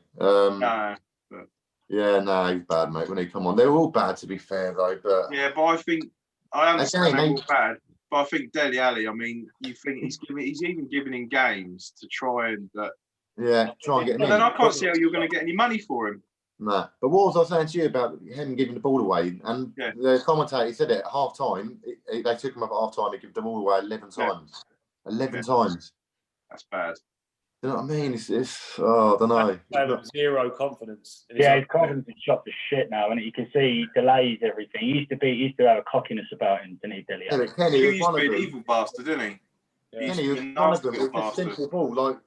He's bad, mate. When he come on, they're all bad to be fair, though. But but I think I understand they're all bad. But I think Dele Alli. I mean, you think he's even giving in games to try and try and get him. But then I can't see how you're going to get any money for him. No, but what was I saying to you about him giving the ball away? And the commentator said it at half time. They took him up at half time and gave the ball away 11 times. 11 times. That's bad. You know what I mean? It's I don't know. Zero confidence. His confidence is shot to shit now, and you can see he delays everything. He used to have a cockiness about him, didn't he, Dele Alli? He used to be an evil bastard, didn't he? He was one of them. It was a simple ball. Like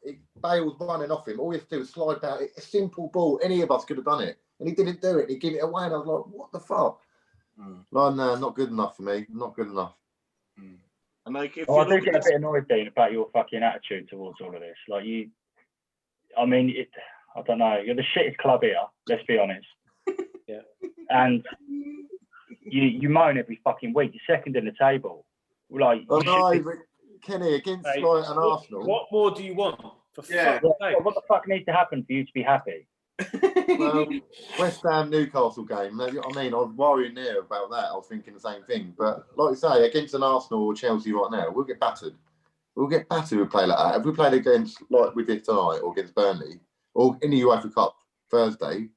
Bale's running off him. All he had to do was slide down. A simple ball. Any of us could have done it, and he didn't do it. He gave it away, and I was like, "What the fuck?" No, not good enough for me. Not good enough. And like, I do get a bit annoyed, Dean, about your fucking attitude towards all of this. Like I don't know. You're the shittest club here. Let's be honest. And you moan every fucking week. You're second in the table. Like, Kenny, against an Arsenal. What more do you want? What the fuck needs to happen for you to be happy? Well, West Ham Newcastle game. I mean, I was worrying there about that. I was thinking the same thing. But like I say, against an Arsenal or Chelsea right now, we'll get battered. We'll get battered if we play like that. If we played against, like we did tonight, or against Burnley, or in the UEFA Cup Thursday,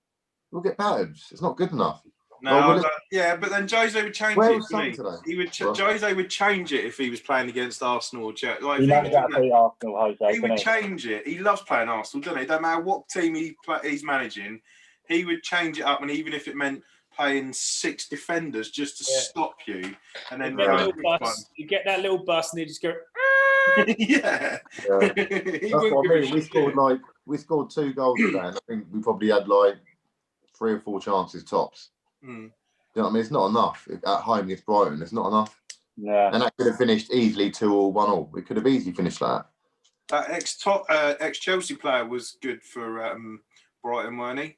we'll get battered. It's not good enough. No, but then Jose would change it. Jose would change it if he was playing against Arsenal or Chelsea. Like, he would change it. He loves playing Arsenal, doesn't he? It don't matter what team he's managing, he would change it up. And even if it meant playing 6 defenders just to stop you, and then you get that little bus, and they just go. Yeah. That's what I mean. We scored 2 goals today, and I think we probably had like 3 or 4 chances tops. Mm. You know what I mean? It's not enough at home against Brighton. It's not enough. Yeah. And that could have finished easily 2-1 1-2. We could have easily finished that. That ex-Chelsea player was good for Brighton, weren't he?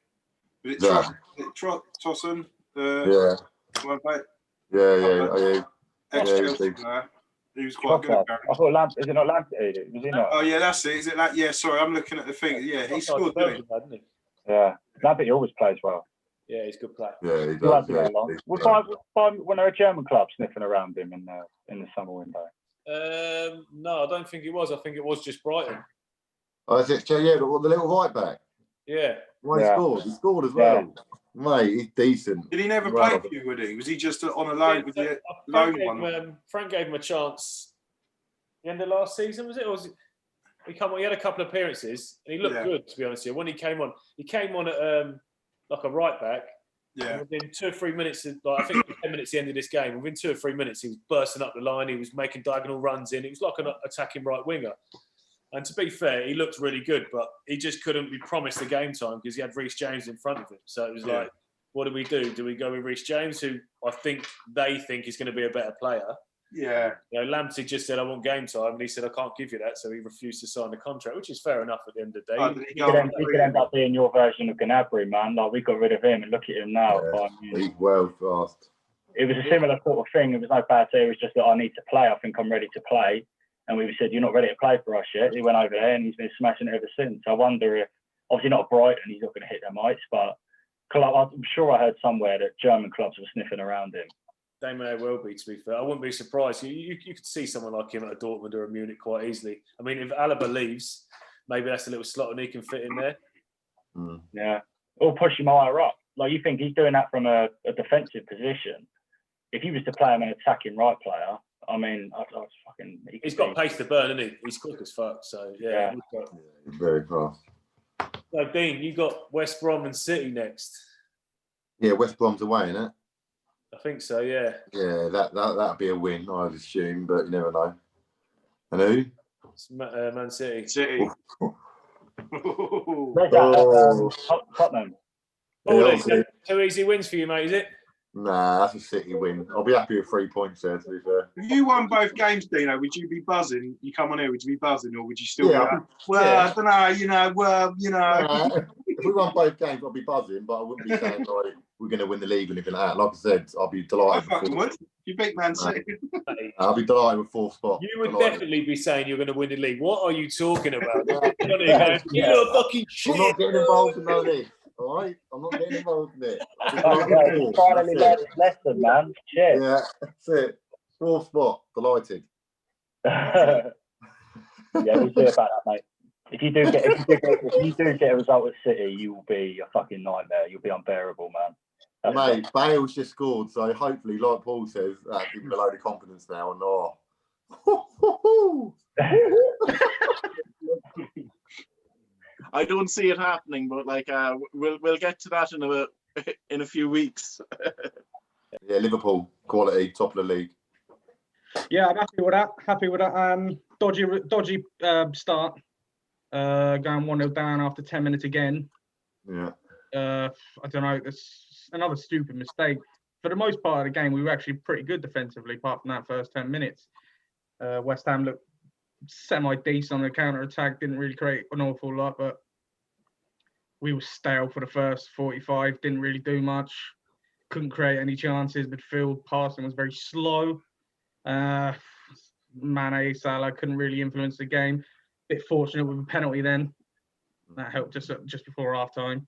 Was it Tossen? Yeah. Ex-Chelsea player. He was quite good. I thought is it not Lamptey? Was he not? Oh yeah, that's it. Is it that? Yeah, sorry, I'm looking at the thing. Yeah, he scored, didn't he? Yeah, Lamptey always plays well. Yeah, he's a good player. Yeah, he does. We'll find when there are a German club sniffing around him in the summer window. No, I don't think it was. I think it was just Brighton. Oh, is it? Yeah, the little right back. Yeah. Well, he scored. He scored as well. Yeah. Mate, he's decent. Did he never play for you, would he? Was he just on a loan with the loan one? Frank gave him a chance the end of last season, was it? Or was it? He had a couple of appearances, and he looked good, to be honest with you. When he came on at like a right back. Yeah. Within 2 or 3 minutes, I think 10 minutes the end of this game, within 2 or 3 minutes, he was bursting up the line. He was making diagonal runs in. He was like an attacking right winger. And to be fair, he looked really good, but he just couldn't be promised the game time because he had Reece James in front of him. So it was like, what do we do? Do we go with Reece James, who they think is going to be a better player? Yeah. Lamptey just said, I want game time. And he said, I can't give you that. So he refused to sign the contract, which is fair enough at the end of the day. He could end up being your version of Gnabry, man. Like, we got rid of him and look at him now. Yeah, he's well fast. It was a similar sort of thing. It was no bad day. It was just that I need to play. I think I'm ready to play. And we said, you're not ready to play for us yet. He went over there and he's been smashing it ever since. I wonder if, obviously not Brighton, he's not going to hit their mates, but I'm sure I heard somewhere that German clubs were sniffing around him. They may well be, to be fair. I wouldn't be surprised. You could see someone like him at a Dortmund or a Munich quite easily. I mean, if Alaba leaves, maybe that's a little slot and he can fit in there. Mm. Yeah. Or push him higher up. Like, you think he's doing that from a defensive position. If he was to play him an attacking right player, I mean, he's got pace to burn, isn't he? He's quick as fuck. So, yeah. He's very fast. So, Dean, you got West Brom and City next. Yeah, West Brom's away, isn't it? I think so, yeah. Yeah, that'd be a win, I'd assume, but you never know. And who? It's Man City. Tottenham. Two easy wins for you, mate, is it? Nah, that's a City win. I'll be happy with 3 points there, to be fair. If you won both games, Dino, would you be buzzing? You come on here, would you be buzzing, or would you still be like, I don't know, If we won both games, I'd be buzzing, but I wouldn't be saying, like, we're going to win the league or anything like that. Like I said, I'll be delighted. I fucking would. You beat Man City. I'll be delighted with 4th spot. You would definitely be saying you're going to win the league. What are you talking about? You're fucking shit. I'm not getting involved in none of this. All right? I'm not getting involved in it. Finally learned his lesson, man. Shit. Yeah, that's it. 4th spot. Delighted. Yeah, we'll see about that, mate. If you do get a result with City, you will be a fucking nightmare. You'll be unbearable, man. Mate, Bale's just scored, so hopefully, like Paul says, that gives him a load of confidence now. And I don't see it happening, but like we'll get to that in a few weeks. Yeah, Liverpool quality, top of the league. Yeah, I'm happy with that. Dodgy start. Going 1-0 down after 10 minutes again. Yeah. I don't know. It's another stupid mistake. For the most part of the game, we were actually pretty good defensively, apart from that first 10 minutes. West Ham looked semi-decent on the counter-attack, didn't really create an awful lot, but we were stale for the first 45, didn't really do much, couldn't create any chances. Midfield passing was very slow. Mane, Salah couldn't really influence the game. Bit fortunate with a penalty then. That helped just before half-time.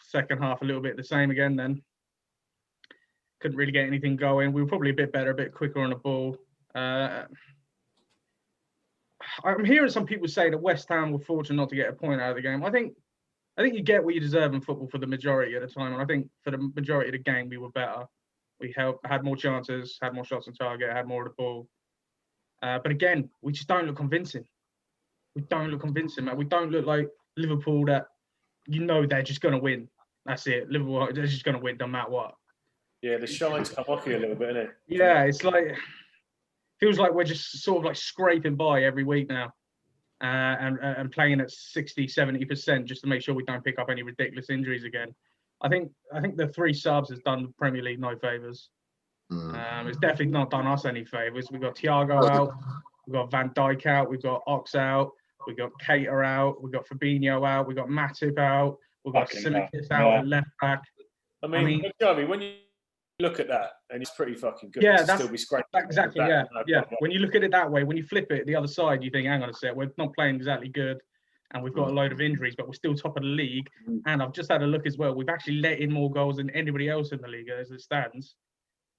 Second half a little bit the same again then. Couldn't really get anything going. We were probably a bit better, a bit quicker on the ball. I'm hearing some people say that West Ham were fortunate not to get a point out of the game. I think you get what you deserve in football for the majority of the time. And I think for the majority of the game, we were better. We had more chances, had more shots on target, had more of the ball. But again, we just don't look convincing. We don't look convincing, man. We don't look like Liverpool that they're just going to win. that's it. Liverpool, they're just going to win no matter what. Yeah, the shine's come off you a little bit, isn't it? Yeah, it's like, feels like we're just sort of like scraping by every week now. And playing at 60-70% just to make sure we don't pick up any ridiculous injuries again. I think the 3 subs has done the Premier League no favours. It's definitely not done us any favours. We've got Thiago out, we've got Van Dijk out, we've got Ox out, we've got Keita out, we've got Fabinho out, we've got Matip out, we've got Tsimikas out at left back. I mean, Joey, when you look at that, and it's pretty fucking good. Yeah, to still be scraping. Exactly. Yeah. When you look at it that way, when you flip it the other side, you think, hang on a sec, we're not playing exactly good, and we've got a load of injuries, but we're still top of the league. And I've just had a look as well. We've actually let in more goals than anybody else in the league as it stands.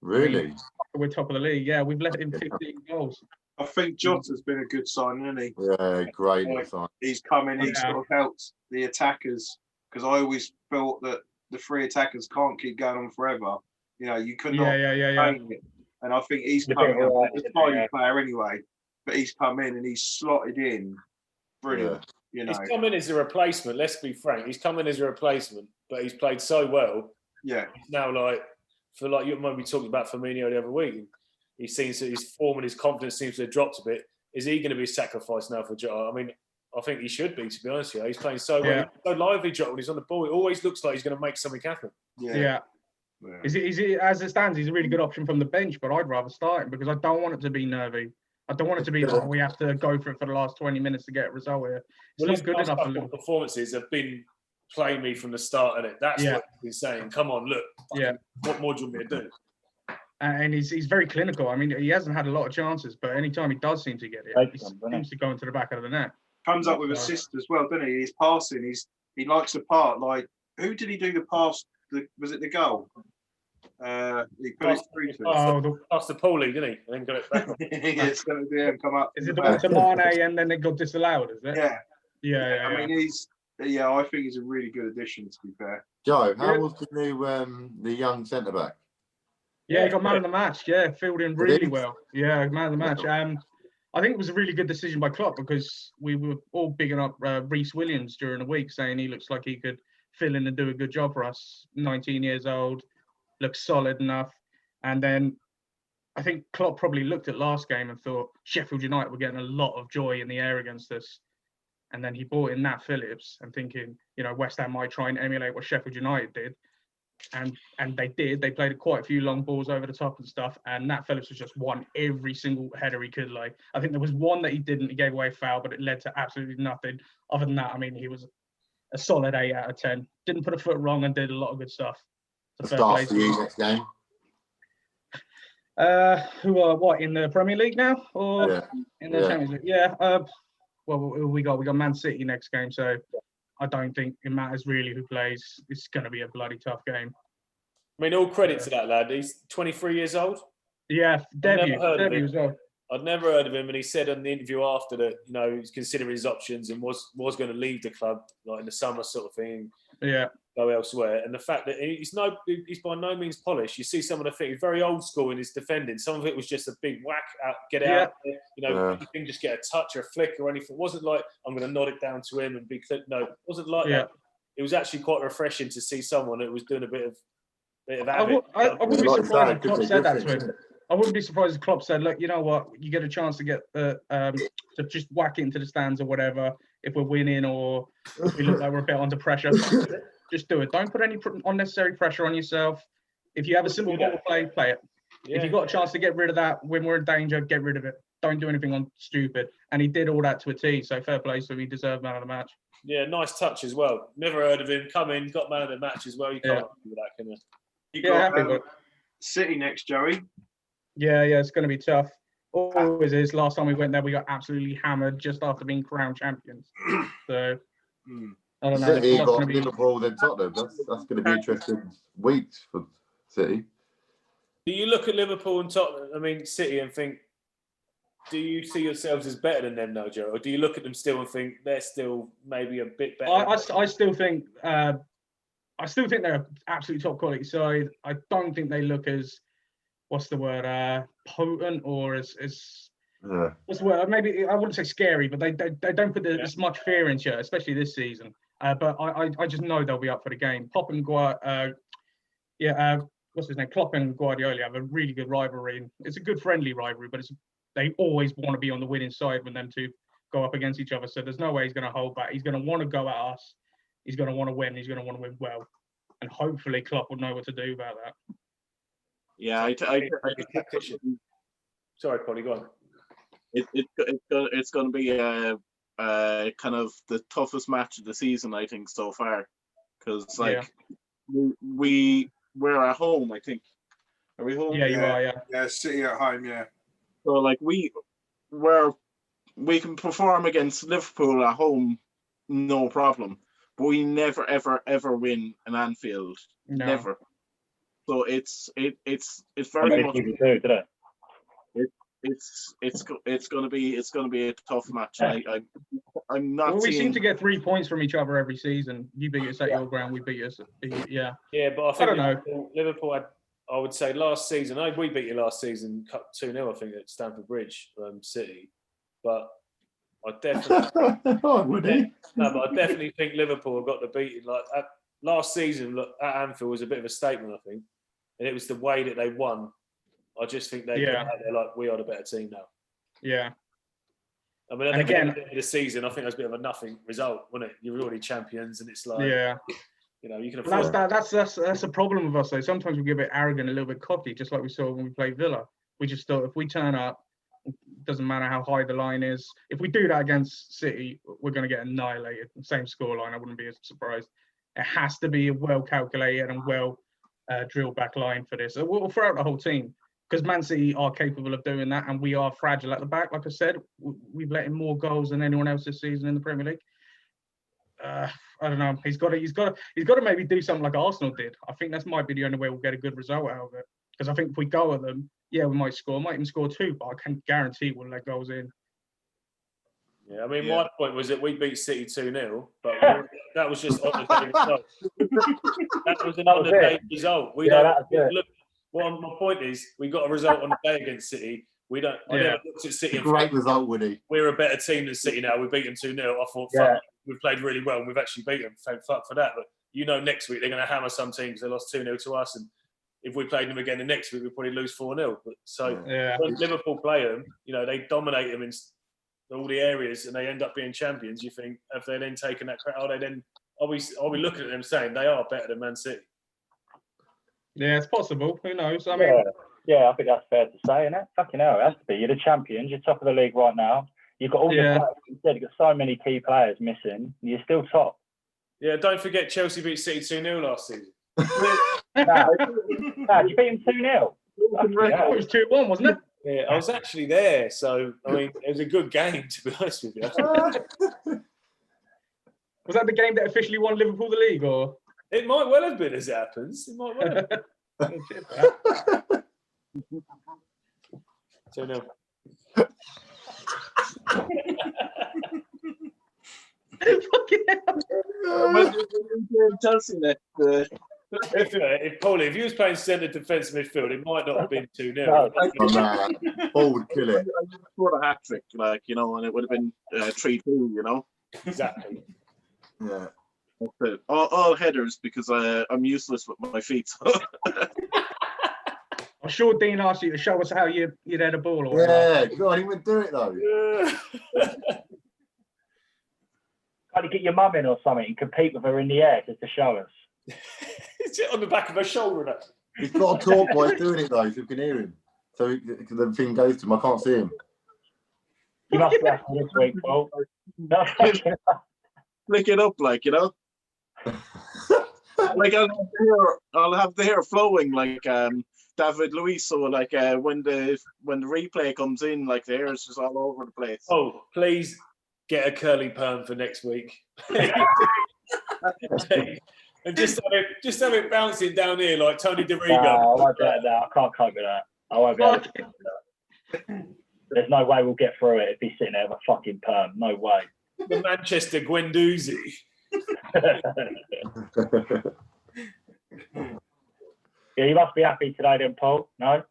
Really? I mean, we're top of the league. Yeah, we've let in 15 goals. I think Jota's been a good sign, hasn't he? Yeah, great sign. He's come in. He's sort of helped the attackers, because I always felt that the 3 attackers can't keep going on forever. You know, you could not. Yeah. And I think he's come in. He's a tiny player anyway, but he's come in and he's slotted in. Brilliant. You know, he's come in as a replacement. Let's be frank. He's come in as a replacement, but he's played so well. Yeah. He's now you might be talking about Firmino the other week. He seems that his form and his confidence seems to have dropped a bit. Is he going to be a sacrifice now for Jota? I mean, I think he should be, to be honest with you. He's playing so well. He's so lively, Jota, when he's on the ball. It always looks like he's going to make something happen. Yeah. Is it as it stands? He's a really good option from the bench, but I'd rather start him because I don't want it to be nervy. I don't want it to be we have to go for it for the last 20 minutes to get a result here. It's not good enough for Liverpool. Performances have been play me from the start of it. That's what he's saying. Come on, look. What more do you want me to do? And he's very clinical. I mean, he hasn't had a lot of chances, but anytime he does seem to get it, he seems to go into the back of the net. Comes up with assists as well, doesn't he? He's passing. He likes to part. Like, who did he do the pass? Was it the goal? He put it through to. Passed the Paulie, didn't he? And then got it back. It's going to come up. Is it the one to Mane and then it got disallowed? Is it? Yeah. I mean, I think he's a really good addition. To be fair. Joe, how was the new the young centre back? Yeah, he got man of the match. Yeah, fielding really well. Yeah, man of the match. I think it was a really good decision by Klopp because we were all bigging up Reece Williams during the week, saying he looks like he could fill in and do a good job for us. 19 years old, looks solid enough. And then I think Klopp probably looked at last game and thought Sheffield United were getting a lot of joy in the air against us. And then he brought in Nat Phillips and thinking, West Ham might try and emulate what Sheffield United did. And they did. They played quite a few long balls over the top and stuff. And Nat Phillips was just won every single header he could. Like, I think there was one that he didn't. He gave away a foul, but it led to absolutely nothing. Other than that, I mean, he was a solid 8 out of 10. Didn't put a foot wrong and did a lot of good stuff. Start for you next game. Who are what in the Premier League now or in the Champions League? Yeah. Well, we got Man City next game, so I don't think it matters really who plays. It's going to be a bloody tough game. I mean, all credit to that lad. He's 23 years old. Yeah, debut as well. I'd never heard of him, and he said in the interview after that, he's considering his options and was going to leave the club like in the summer, sort of thing. Yeah. Go elsewhere, and the fact that he's by no means polished. You see some of the things very old school in his defending. Some of it was just a big whack out, get out. You can just get a touch or a flick or anything. It wasn't like I'm going to nod it down to him and be clear. No, it wasn't like that. It was actually quite refreshing to see someone that was doing a bit of havoc. I wouldn't be surprised if Klopp said that to him. I wouldn't be surprised if Klopp said, "Look, you know what? You get a chance to get to just whack it into the stands or whatever. If we're winning or if we look like we're a bit under pressure." Just do it. Don't put any unnecessary pressure on yourself. If you have a simple ball play it. Yeah. If you've got a chance to get rid of that when we're in danger, get rid of it. Don't do anything on stupid. And he did all that to a T, so fair play. So he deserved man of the match. Yeah, nice touch as well. Never heard of him. Come in, got man of the match as well. You can't do that, can you? You got City next, Joey. Yeah, it's going to be tough. Always is. Last time we went there, we got absolutely hammered just after being crowned champions. So... I don't know. City got Liverpool, then Tottenham. That's going to be interesting weeks for City. Do you look at Liverpool and Tottenham, I mean City, and think, do you see yourselves as better than them, Joe? Or do you look at them still and think they're still maybe a bit better? I still think they're an absolutely top quality side. I don't think they look as potent or as what's the word? Maybe I wouldn't say scary, but they don't put as much fear into it, especially this season. But I just know they'll be up for the game. Klopp and what's his name? Klopp and Guardiola have a really good rivalry. It's a good friendly rivalry, but they always want to be on the winning side when them two go up against each other. So there's no way he's going to hold back. He's going to want to go at us. He's going to want to win. He's going to want to win well. And hopefully Klopp will know what to do about that. Yeah, Sorry, Polly, go on. It's going to be kind of the toughest match of the season, I think, so far, because we're at home. I think. Are we home? Yeah, you are. Yeah. Yeah, City at home. Yeah. So like we can perform against Liverpool at home, no problem. But we never, ever win an Anfield. No. Never. So it's very much. It's going to be a tough match. I'm not. Well, we seem to get 3 points from each other every season. You beat us at your ground, we beat us. Yeah. Yeah, but I think I don't know. Liverpool had. I would say last season. We beat you last season, 2-0. I think at Stamford Bridge, City. But I definitely. But I definitely think Liverpool got the beating. Like last season, at Anfield was a bit of a statement, I think, and it was the way that they won. I just think they're like, we are the better team now. Yeah. I mean, at the end of the season, I think that's a bit of a nothing result, wasn't it? You're already champions, and it's like, you can afford. That's a problem with us though. Sometimes we get a bit arrogant, a little bit cocky, just like we saw when we played Villa. We just thought if we turn up, it doesn't matter how high the line is. If we do that against City, we're going to get annihilated. Same scoreline. I wouldn't be surprised. It has to be a well calculated and well drilled back line for this. We'll throughout the whole team. Because Man City are capable of doing that, and we are fragile at the back. Like I said, we've let in more goals than anyone else this season in the Premier League. I don't know. He's got to maybe do something like Arsenal did. I think that might be the only way we'll get a good result out of it. Because I think if we go at them, we might even score 2, but I can guarantee we'll let goals in. Yeah, I mean, my point was that we beat City 2-0, but that was just on the day result. That was an on the day result. Well, my point is, we got a result on the day against City. I never looked at City. Great result, Woody. We're a better team than City now. We beat them 2-0. I thought, fuck, we've played really well and we've actually beat them. Thank fuck for that. But next week they're going to hammer some teams. They lost 2-0 to us, and if we played them again the next week, we'd probably lose 4-0. But when Liverpool play them, they dominate them in all the areas, and they end up being champions. You think if they're then taking that credit, are we looking at them saying they are better than Man City? Yeah, it's possible. Who knows? I mean, I think that's fair to say, isn't it? Fucking hell, it has to be. You're the champions. You're top of the league right now. You've got all your players. You've got so many key players missing. And you're still top. Yeah, don't forget Chelsea beat City 2-0 last season. You beat them 2-0. It was 2-1, wasn't it? Yeah, I was actually there. So, I mean, it was a good game, to be honest with you. Was that the game that officially won Liverpool the league, or...? It might well have been, as it happens. It might well have been. 2-0. Chelsea next. If Paulie, if you was playing centre defence midfield, it might not have been 2-0. Oh man, Paul would kill it. I scored a hat trick, and it would have been 3-2. Exactly. Yeah. All headers because I'm useless with my feet. I'm sure Dean asked you to show us how you'd head a ball. Or God, he would do it though. Can't you get your mum in or something and compete with her in the air just to show us? Is it on the back of her shoulder? He's got to talk while he's doing it though, so you can hear him. So the thing goes to him. I can't see him. You must be asking this week, Paul. Flick it up, I'll have the hair flowing like David Luiz. So when the replay comes in, the hair is just all over the place. Oh, please get a curly perm for next week. And just have it bouncing down here like Tony DeRigo. No, I won't do that. I can't cope with that. I won't be able to do that. There's no way we'll get through it if he's sitting there with a fucking perm. No way. The Manchester Guendouzi. Yeah, you must be happy today then, Paul. No?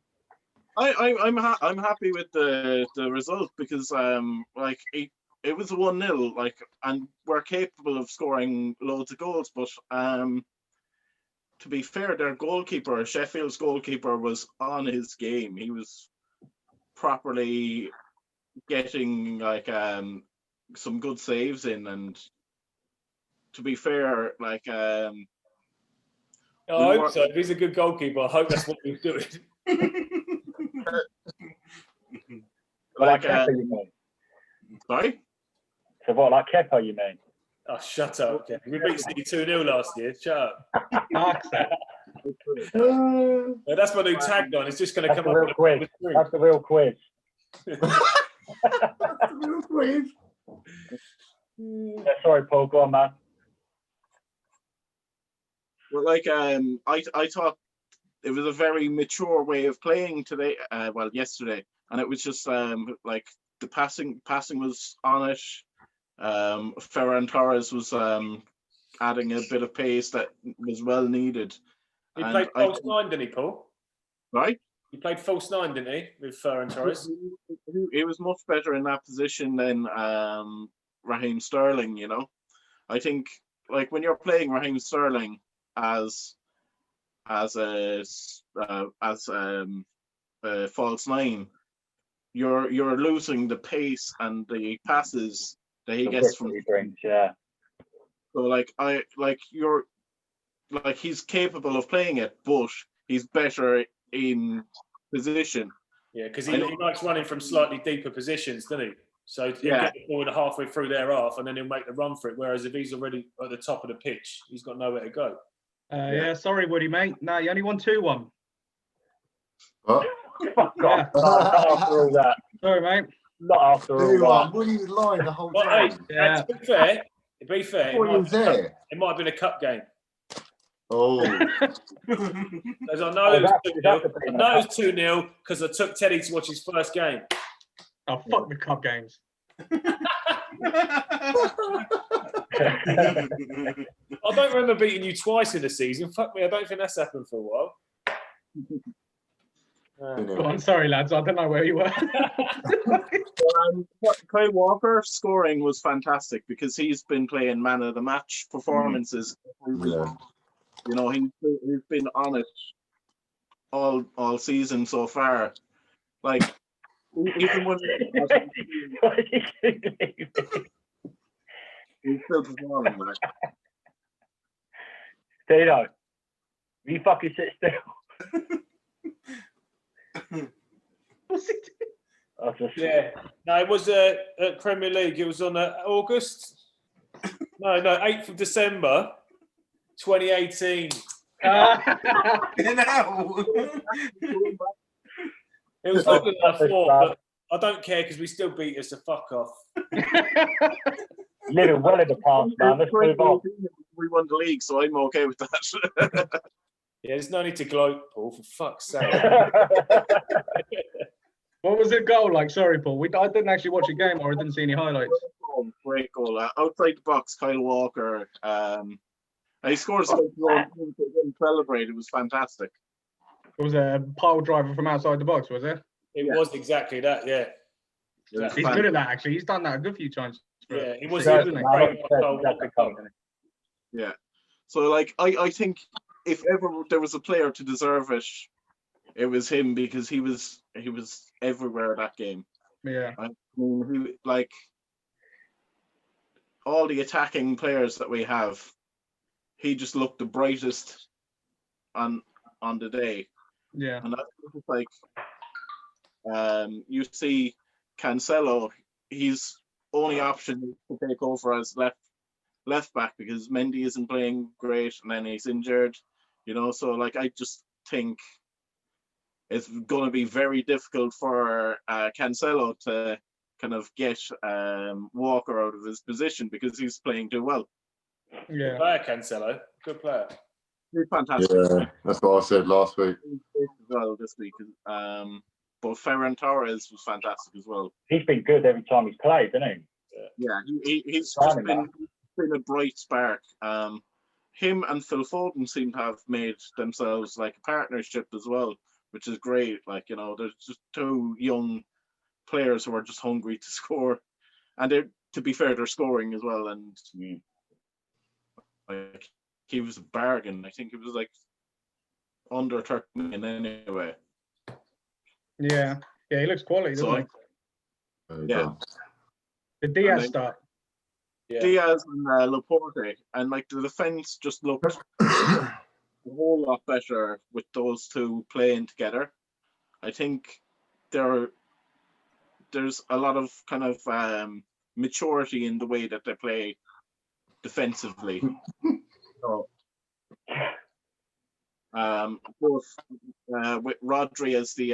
I'm happy with the result because it was a 1-0, like, and we're capable of scoring loads of goals. But to be fair, their goalkeeper, Sheffield's goalkeeper, was on his game. He was properly getting like some good saves in, and to be fair, like I hope so. If he's a good goalkeeper, I hope that's what he's doing. Like Kepa, you mean? Sorry? So what, like Kepa, you mean? Oh, shut up, Kepa. We beat City 2-0 last year. Shut up. Yeah, that's my new tagline. It's just going to come up with quiz. That's the real quiz. Yeah, sorry, Paul. Go on, man. Well, like I thought it was a very mature way of playing today. Yesterday, and it was just like the passing was on it. Ferran Torres was adding a bit of pace that was well needed. He played false nine, didn't he, Paul? Right. He played false nine, didn't he, with Ferran Torres? He was much better in that position than Raheem Sterling. You know, I think like when you're playing Raheem Sterling as a false nine, you're losing the pace and the passes that he gets from. He brings, yeah. So he's capable of playing it, but he's better in position. Yeah, because he likes running from slightly deeper positions, doesn't he? So he'll get the ball halfway through their half, and then he'll make the run for it. Whereas if he's already at the top of the pitch, he's got nowhere to go. Yeah, sorry, Woody, mate. No, you only won 2-1. What? Fuck off. Not after all that. Sorry, mate. Not after all that. Well, he was lying the whole Well, time. hey, to be fair, it might have been a cup game. Oh. As I know it was 2-0 because I took Teddy to watch his first game. Oh, fuck the cup games. I don't remember beating you twice in the season. Fuck me, I don't think that's happened for a while. Go on, sorry, lads. I don't know where you were. Kyle Walker scoring was fantastic because he's been playing man of the match performances. Yeah. You know, he's been on it all season so far. Like even when he's still performing. Like. Dino, you fucking sit still. What's he doing? Yeah. No, it was at Premier League. It was on August. No, 8th of December, 2018. It was longer than I thought, but I don't care because we still beat us, so fuck off. Living well in the past, man. Let's move on. We won the league, so I'm okay with that. Yeah, there's no need to gloat, Paul, for fuck's sake. What was the goal like? Sorry, Paul. I didn't actually watch a game or I didn't see any highlights. Great goal. Outside the box, Kyle Walker. He scored a goal and celebrated. It was fantastic. It was a pile driver from outside the box, was it? It was exactly that, yeah. He's good at that, actually. He's done that a good few times. Yeah, he was isn't it? Yeah. So, like, I think if ever there was a player to deserve it, it was him because he was everywhere that game. Yeah. I mean, he, like, all the attacking players that we have, he just looked the brightest on the day. Yeah. And that's just like, you see Cancelo, his only option is to take over as left back because Mendy isn't playing great and then he's injured, you know. So like I just think it's going to be very difficult for Cancelo to kind of get Walker out of his position because he's playing too well. Yeah. Good player, Cancelo. Good player. He's fantastic. Yeah, that's what I said last week. As well this week. But Ferran Torres was fantastic as well. He's been good every time he's played, hasn't he? Yeah, he's just been a bright spark. Him and Phil Foden seem to have made themselves like a partnership as well, which is great. Like, you know, there's just two young players who are just hungry to score. And to be fair, they're scoring as well, and like he was a bargain. I think it was like under 30 million anyway. Yeah, he looks quality, doesn't he? Yeah. The Diaz start. Yeah. Diaz and Laporte, and like the defense just looked a whole lot better with those two playing together. I think there's a lot of kind of maturity in the way that they play defensively. So, both with Rodri as the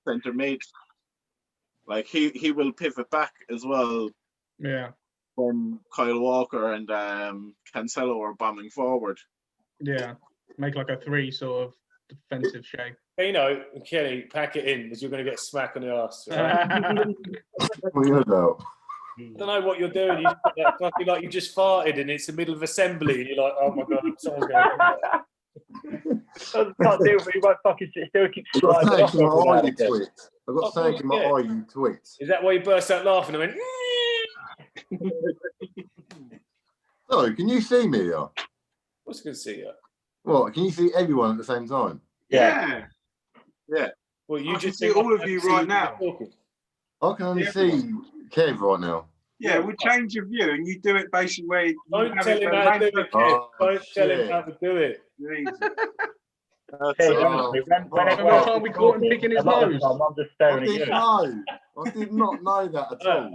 centre mid, like he will pivot back as well. Yeah. When Kyle Walker and Cancelo are bombing forward. Yeah, make like a 3 sort of defensive shape. Kenny, pack it in because you're going to get smacked on the arse. Right? What are you about? I don't know what you're doing. You fucking like you just farted and it's the middle of assembly and you're like, oh my god, someone's going to. I can't deal with it. You won't fucking sit still. Keep I've got sliding something in my eye, you off. twit. I've got something in my eye, you twit. Is that why you burst out laughing and went? So, can you see me here? What's good to see you? What? Can you see everyone at the same time? Yeah. Well, you I just can see all of you right now. I can only see Kev right now. Yeah, we'll change your view and you do it basically where you don't tell him how to do it, Kev. Don't tell him how to do it. Every time we caught him picking his nose. I'm just staring at you. I did not know that at all.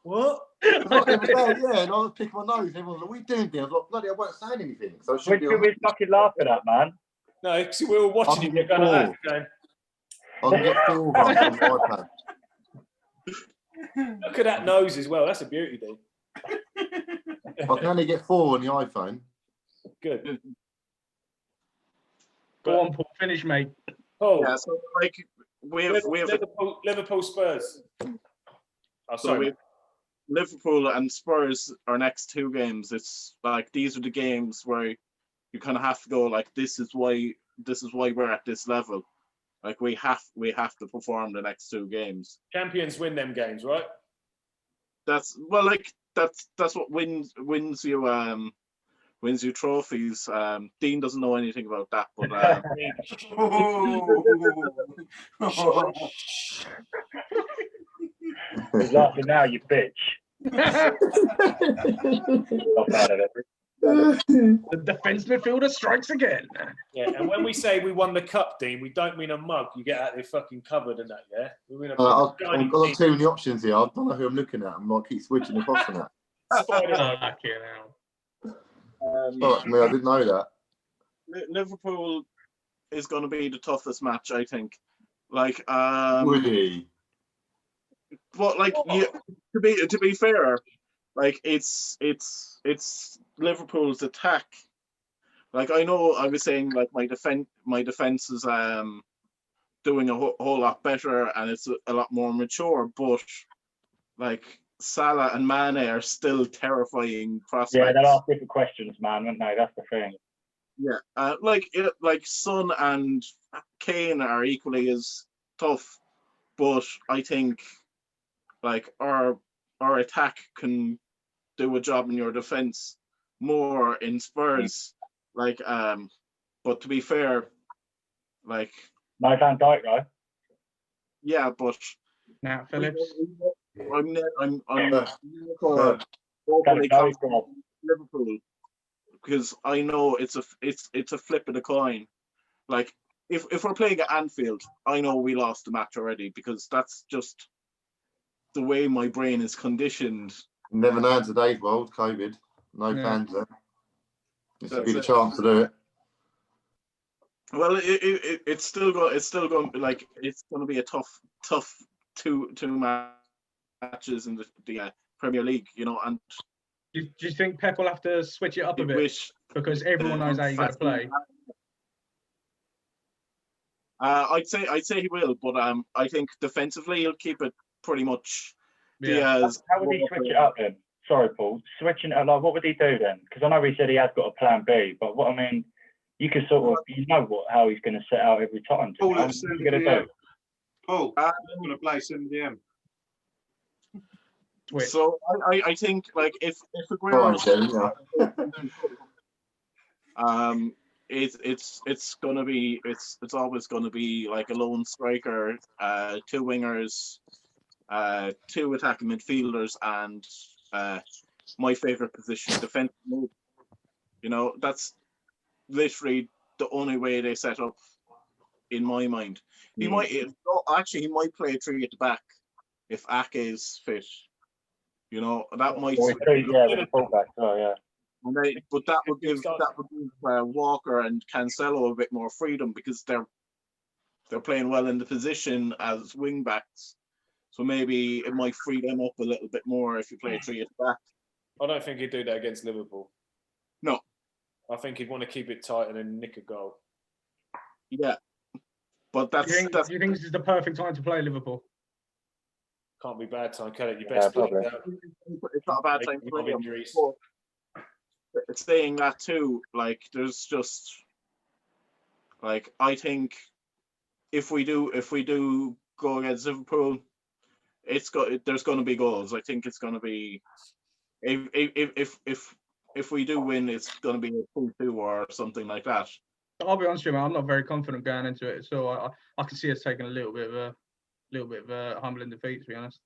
What? And I was picking my nose. And everyone was like, what are you doing there? I was like, bloody, I wasn't saying anything. So Which we fucking laughing at, man? No, because we were watching you. You're going like that. I can get 4 on my iPad. Look at that nose as well. That's a beauty, dude. I can only get 4 on the iPhone. Good. Go on, Paul. Finish, mate. Oh, yeah. So like we have Liverpool Spurs. Oh, sorry. So Liverpool and Spurs, our next 2 games. It's like these are the games where you kind of have to go like this is why we're at this level. Like we have to perform the next 2 games. Champions win them games, right? That's what wins you trophies. Dean doesn't know anything about that, but He's laughing now, you bitch. The defence midfielder strikes again. Yeah, and when we say we won the cup, Dean, we don't mean a mug. You get out of your fucking cupboard and that, yeah? We mean I've got too many options here. I don't know who I'm looking at. I'm like keep switching across from that. I didn't know that. Liverpool is going to be the toughest match, I think. Like, would he? But like, to be fair, like it's Liverpool's attack. Like I know I was saying like my defense is doing a whole lot better and it's a lot more mature, but like Salah and Mane are still terrifying prospects. Yeah, they'll ask different questions, man, won't they? That's the thing. Yeah, like Son and Kane are equally as tough, but I think like our attack can do a job in your defense more in Spurs. Like, but to be fair, like no Van Dijk, right? Yeah, but Nat Phillips. I'm openly confident Liverpool because I know it's a flip of the coin. Like if we're playing at Anfield, I know we lost the match already because that's just the way my brain is conditioned. Never know in today's world, COVID. No fans there. This would be the chance to do it. Well, it's still going to be a tough two matches in the Premier League, you know. And do you think Pep will have to switch it up a bit because everyone knows how you got to play? I'd say he will, but I think defensively he'll keep it pretty much. Yeah. How would he switch it up then? Sorry, Paul. Switching it up, like, what would he do then? Because I know he said he has got a plan B, but what I mean, you can sort of, how he's going to set out every time. Paul, what's he going to do? Paul, I'm going to play 7 DM. Switch. So I think like if Go on, Aguero, Shane, yeah. it's always gonna be like a lone striker, two wingers, two attacking midfielders, and my favorite position, defensive move. You know, that's literally the only way they set up, in my mind. He might play 3 at the back if Ake is fit. You know, that might. With the fullback. Oh yeah. But that would give Walker and Cancelo a bit more freedom because they're playing well in the position as wing backs. So maybe it might free them up a little bit more if you play 3 at the back. I don't think he'd do that against Liverpool. No. I think he'd want to keep it tight and then nick a goal. Yeah. But do you think this is the perfect time to play Liverpool? Can't be bad time, can it? Your best player. It's not a bad time to play him. It's saying that too. Like, there's just like I think if we do go against Liverpool, there's going to be goals. I think it's going to be if we do win, it's going to be a 2-2 or something like that. I'll be honest with you, man, I'm not very confident going into it, so I can see us taking a little bit of a humbling defeat, to be honest.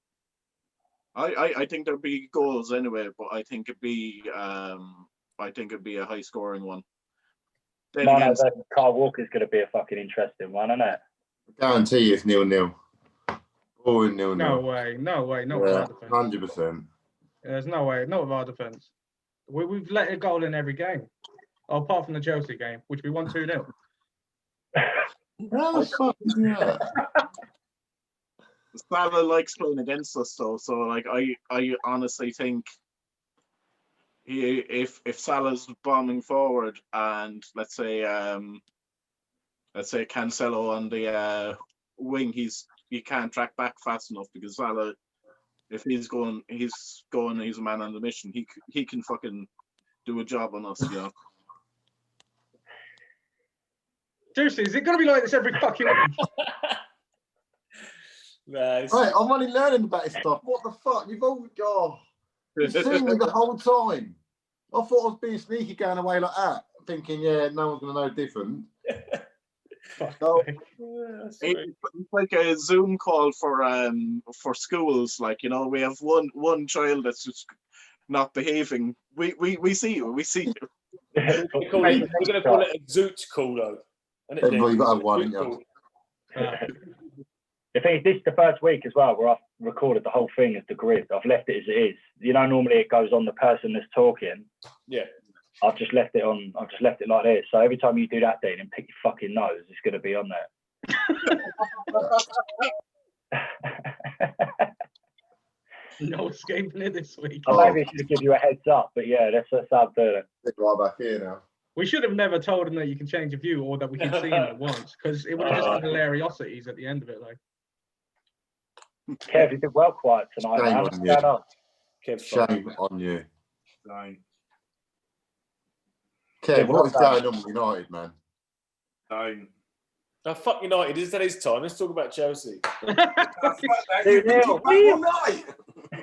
I think there'll be goals anyway, but I think it'd be a high scoring one. Carl Walker's going to be a fucking interesting one, isn't it? I guarantee it's 0-0. Or 0-0. No way, not with our defense. 100%. There's no way, not with our defense. We've let a goal in every game, apart from the Chelsea game, which we won 2-0. How the fuck is that? Salah likes playing against us though, so like I honestly think if Salah's bombing forward and let's say Cancelo on the wing, he can't track back fast enough because Salah, if he's a man on the mission, he can fucking do a job on us, you know. Seriously, is it going to be like this every fucking week? Nice. Right, I'm only learning about this stuff. What the fuck? You've seen me the whole time. I thought I was being sneaky going away like that, thinking, yeah, no one's going to know different. No, it's like a Zoom call for schools. Like, you know, we have one child that's just not behaving. We see you. We're going to call it a Zoot call though. Well, you got to have one, haven't you? The thing is, this is the first week as well where I've recorded the whole thing as the grid. I've left it as it is. You know, normally it goes on the person that's talking. Yeah. I've just left it like this. So every time you do that, Dean, and pick your fucking nose, it's going to be on there. No escaping it this week. Maybe I should give you a heads up, but yeah, that's how I'm doing it. Right back here now. We should have never told him that you can change your view or that we can see him at once, because it would have just been hilariosities at the end of it. Like, Kev, you did well quiet tonight. Shame on you. Don't. Kev, what is going on with United, man? Don't. Oh, fuck United. Is that his time? Let's talk about Chelsea. You've been talking about all night.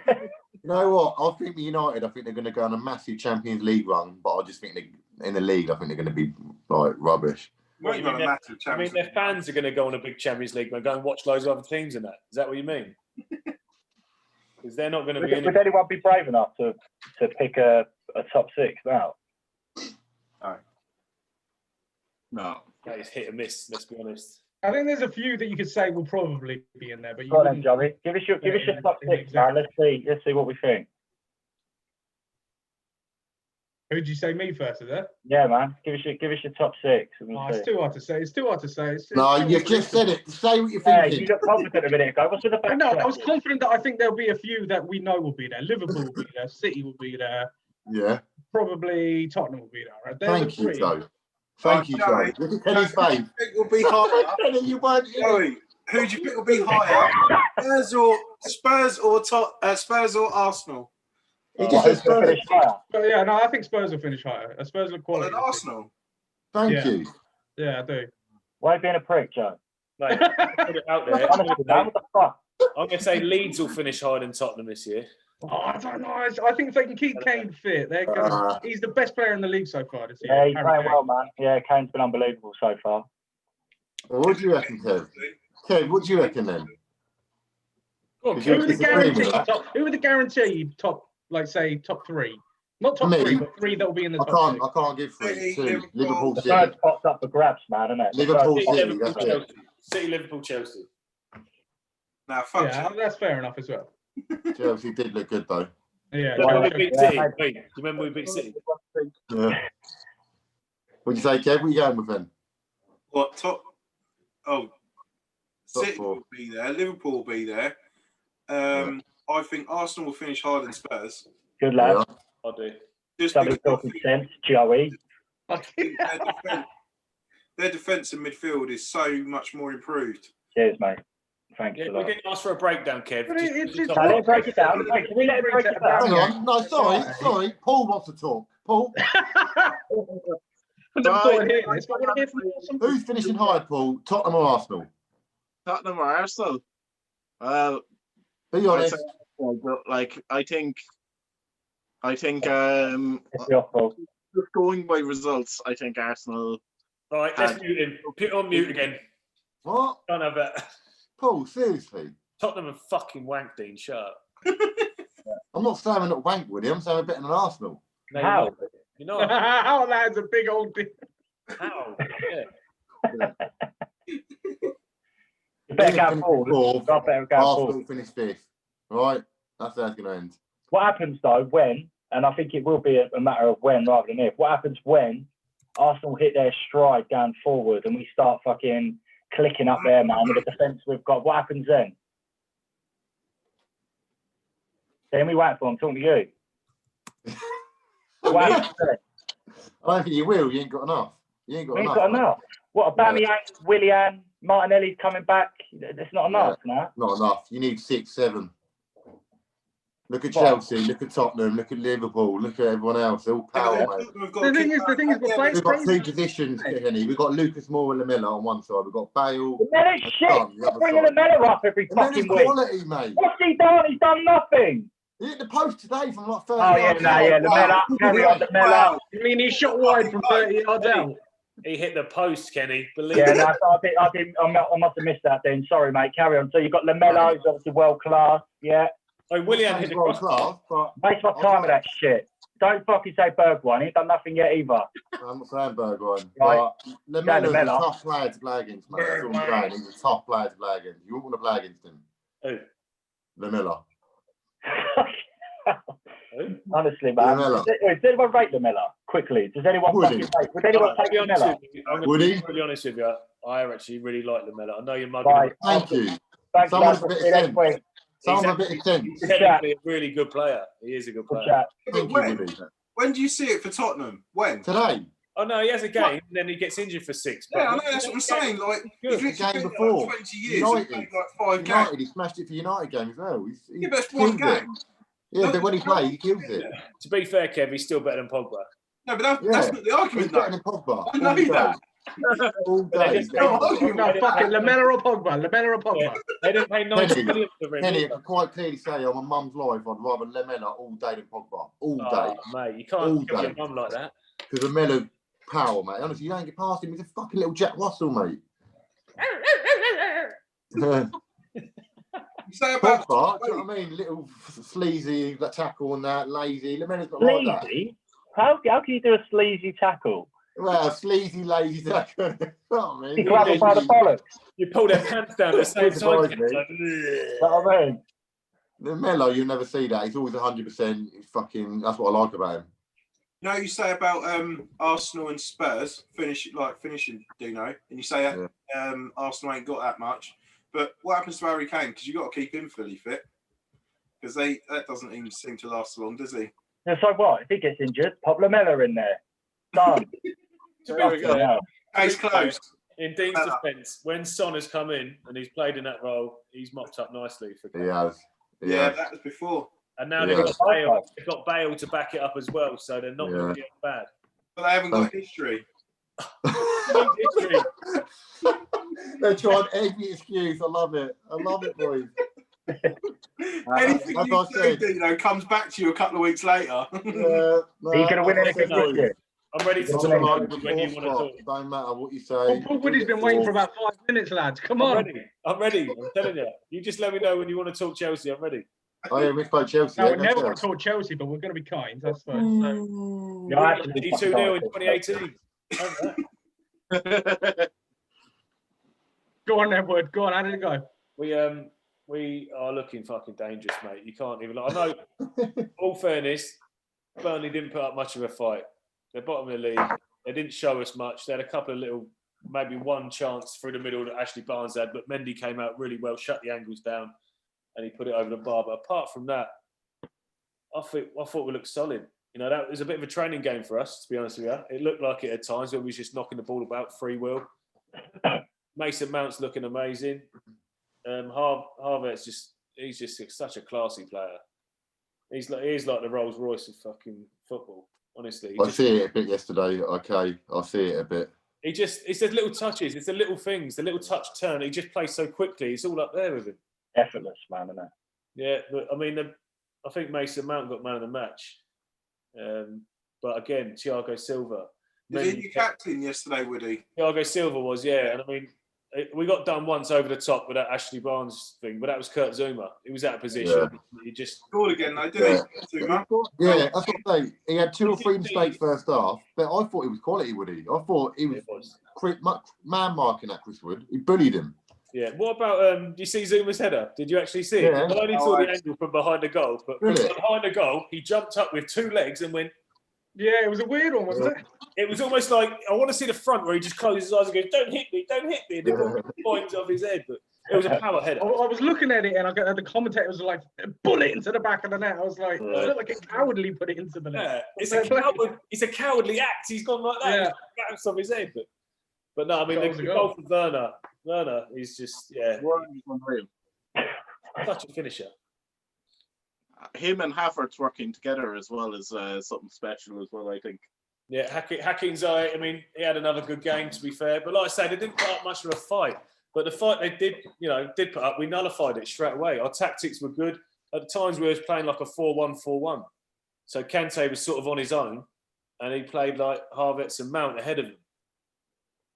You know what? I think United, they're going to go on a massive Champions League run, but I just think in the league, I think they're going to be like rubbish. Well, their fans are going to go on a big Champions League and go and watch loads of other teams in that. Is that what you mean? Because they're not going to be. Would anyone be brave enough to pick a top 6 now? No. That is hit and miss. Let's be honest. I think there's a few that you could say will probably be in there, but you go on then, Joey. Give us your top 6, man. Let's see what we think. Who'd you say, me first? Is it? Yeah, man. Give us your top 6. It's too hard to say. No, you just said it. Say what you're thinking. You got confident a minute ago. What's with the back? No, I was confident that I think there'll be a few that we know will be there. Liverpool will be there. City will be there. Yeah. Probably Tottenham will be there. Right? Thank you, Joe. Thank you, Joe. Look at Kenny's face. Who do you think will be higher? You weren't Joey, who do you think will be higher? Spurs or Arsenal? He just said Spurs. Yeah, no, I think Spurs will finish higher. Spurs look quality. Well, Arsenal. Thank you. Yeah, I do. Why are you being a prick, Joe? Put it out there. What the fuck? I'm going to say Leeds will finish higher than Tottenham this year. Oh, I don't know. I think if they can keep Kane fit, they're gonna. He's the best player in the league so far this year. Yeah, he's playing well, man. Yeah, Kane's been unbelievable so far. Well, what do you reckon, Kev? Kev, what do you reckon then? Well, Who are the guaranteed top, like say top three? Not top three, but three that will be in the top six. I can't give three. Two. Liverpool, the City. third spot's up for grabs, man, isn't it? Liverpool, City. Liverpool, Chelsea. City, Liverpool, Chelsea. Nah, fuck Yeah, that's fair enough as well. Chelsea did look good though. Yeah. We beat City. Do you remember we beat City? Yeah. What'd you say, Kev? What are you going with then? What top? Oh, Top City 4. will be there. Liverpool will be there. I think Arsenal will finish higher than Spurs. Good lad. I do. Just Something because talking sense, Joey. their defence and midfield is so much more improved. Cheers, mate. Thanks Yeah, for we that. didn't ask for a breakdown, Kev. Let's break it down. Can we let it break it down? Hang on. No, sorry. Paul wants to talk. Paul. Who's finishing higher, Paul? Tottenham or Arsenal? Tottenham or Arsenal? Well, be honest. Like I think just going by results, I think Arsenal. All right, let's mute him. Put it on mute again. What? Can't have that. Paul, seriously. Tottenham have fucking wanked, Dean. Shut up. I'm not saying we're not wank, Woody. I'm saying we're better than Arsenal. No, How? You're not. How that's a big old thing. How? Yeah. Better go forward. Arsenal finish 5th. Right? That's how it's going to end. What happens though when, and I think it will be a matter of when rather than if, what happens when Arsenal hit their stride going forward and we start fucking clicking up there, man, with the defence we've got? What happens then? Then we wait for them. Talking to you. What happens then? I don't think you will. You ain't got enough. You ain't got enough. What, Aubameyang, Willian, Martinelli's coming back? That's not enough, no? Not enough. You need 6, 7. Look at Chelsea, look at Tottenham, look at Liverpool, look at everyone else. They're all power, mate. The thing is, we've got 2 positions, Kenny. We've got Lucas Moura and Lamella on one side. We've got Bale. Lamella's shit. Stop bringing Lamella up every fucking week. Quality, mate. What's he done? He's done nothing. He hit the post today from like 30 yards out. Lamella. Carry on, Lamella. You mean he shot wide from 30 yards out? He hit the post, Kenny. Believe it. No, I must have missed that then. Sorry, mate. Carry on. So you've got Lamella, who's obviously world class. Yeah. Oh, Willian hit the crossbar. Waste my time with that shit. Don't fucking say Bergwijn. He ain't done nothing yet either. I'm not saying Bergwijn. Right. Lamella's a tough player to play against, mate. That's what I'm saying. He's a tough player to play against. You wouldn't want to play against him. Who? Lamella. Honestly, man. Does anyone rate Lamella? Quickly. Does anyone fucking rate? Would anyone take Lamella? Would he? To be honest with you, I actually really like Lamella. I know you're mugging. Right. Thank you. Thanks, Someone's a bit of sense. Someone's a bit of sense. He's technically a really good player. He is a good player. Thank you, Woody. When do you see it for Tottenham? When? Today. Oh no, he has a game, and then he gets injured for 6. Yeah, I know. That's what I'm saying. Like, he's the game before. Like 20 years. United. Like 5 games. He smashed it for United game as well. Yeah, but it's 1 game. Yeah, but when he plays, he kills it. To be fair, Kev, he's still better than Pogba. No, but that's not the argument, he's better than Pogba. I know that. All day. No, fuck it. Lamella or Pogba? Yeah. They didn't pay 90 million for him. Kenny, I can quite clearly say on my mum's life, I'd rather Lamella all day than Pogba. All day. Mate, you can't give your mum like that. Because Lamella's power, mate. Honestly, you don't get past him. He's a fucking little Jack Russell, mate. You say about Pogba, do you know what I mean? Little sleazy that tackle and that, lazy. Lamella's not sleazy? like that. How can you do a sleazy tackle? Well, sleazy, lazy tackle. You know what I mean? You grab him by the bollocks. You pull their pants down at the same time. You know what I mean? Lamella, you'll never see that. He's always 100%. He's fucking. That's what I like about him. You know, you say about Arsenal and Spurs finishing, Dino, and you say Arsenal ain't got that much. But what happens to Harry Kane? Because you've got to keep him fully fit. Because that doesn't even seem to last so long, does he? Yeah, so what? If he gets injured, pop Lamella in there. Done. There we go. Case closed. In Dean's defence, when Son has come in and he's played in that role, he's mopped up nicely for Kane. He has. Yeah, that was before. And now they've got Bale to back it up as well, so they're not going to get bad. But they haven't got history. They're trying every excuse. I love it. I love it, boys. Anything you say, Dino, comes back to you a couple of weeks later. Are you going to win anything this year? I'm ready to talk when you want to talk. Don't matter what you say. Well, Paul Woodie's been waiting for about 5 minutes, lads. Come on. I'm ready. I'm telling you. You just let me know when you want to talk Chelsea. I'm ready. Oh yeah, we spoke Chelsea. No, we never want to talk Chelsea, but we're going to be kind. That's fine. No, actually, 2-0 in 2018. Go on, Edward. Go on. How did it go? We are looking fucking dangerous, mate. You can't even. I know. All fairness, Burnley didn't put up much of a fight. They're bottom of the league. They didn't show us much. They had a couple of little, maybe one chance through the middle that Ashley Barnes had, but Mendy came out really well, shut the angles down, and he put it over the bar. But apart from that, I thought we looked solid. You know, that was a bit of a training game for us, to be honest with you. It looked like it at times when we was just knocking the ball about, free will. Mason Mount's looking amazing. Harvett's he's just such a classy player. He's like the Rolls Royce of fucking football. Honestly, I see it a bit yesterday. Okay, I see it a bit. It's the little touches, it's the little things, the little touch turn. He just plays so quickly. It's all up there with him. Effortless, man, isn't it? Yeah, but I mean, I think Mason Mount got man of the match. But again, Thiago Silva. Was he your captain yesterday, Woody? Thiago Silva was, yeah. And I mean, we got done once over the top with that Ashley Barnes thing, but that was Kurt Zuma. He was out of position. Yeah. He just scored again, though, didn't he? Zuma? Yeah, that's what I'm saying. He had 2 or 3 mistakes first half, but I thought he was quality, Woody. I thought he was man marking at Chris Wood. He bullied him. Yeah. What about do you see Zuma's header? Did you actually see it? Yeah. I only saw the angle from behind the goal, but from behind the goal, he jumped up with 2 legs and went. Yeah, it was a weird one, wasn't it? It was almost like I want to see the front where he just closes his eyes and goes, "Don't hit me, don't hit me." And the ball points off his head, but it was a power header. I was looking at it and the commentator was like, "Bullet into the back of the net." I was like, "It looked like a cowardly put it into the net." Yeah, it's a cowardly act. He's gone like that. Yeah. Bounce off his head, but no, I mean the goal for Werner. Werner is just such a finisher. Him and Havertz working together as well is something special as well, I think. Yeah, Hacking's, I mean, he had another good game, to be fair. But like I said, they didn't put up much of a fight. But the fight they did put up, we nullified it straight away. Our tactics were good. At the times, we were playing like a 4-1-4-1. So Kante was sort of on his own, and he played like Havertz and Mount ahead of him.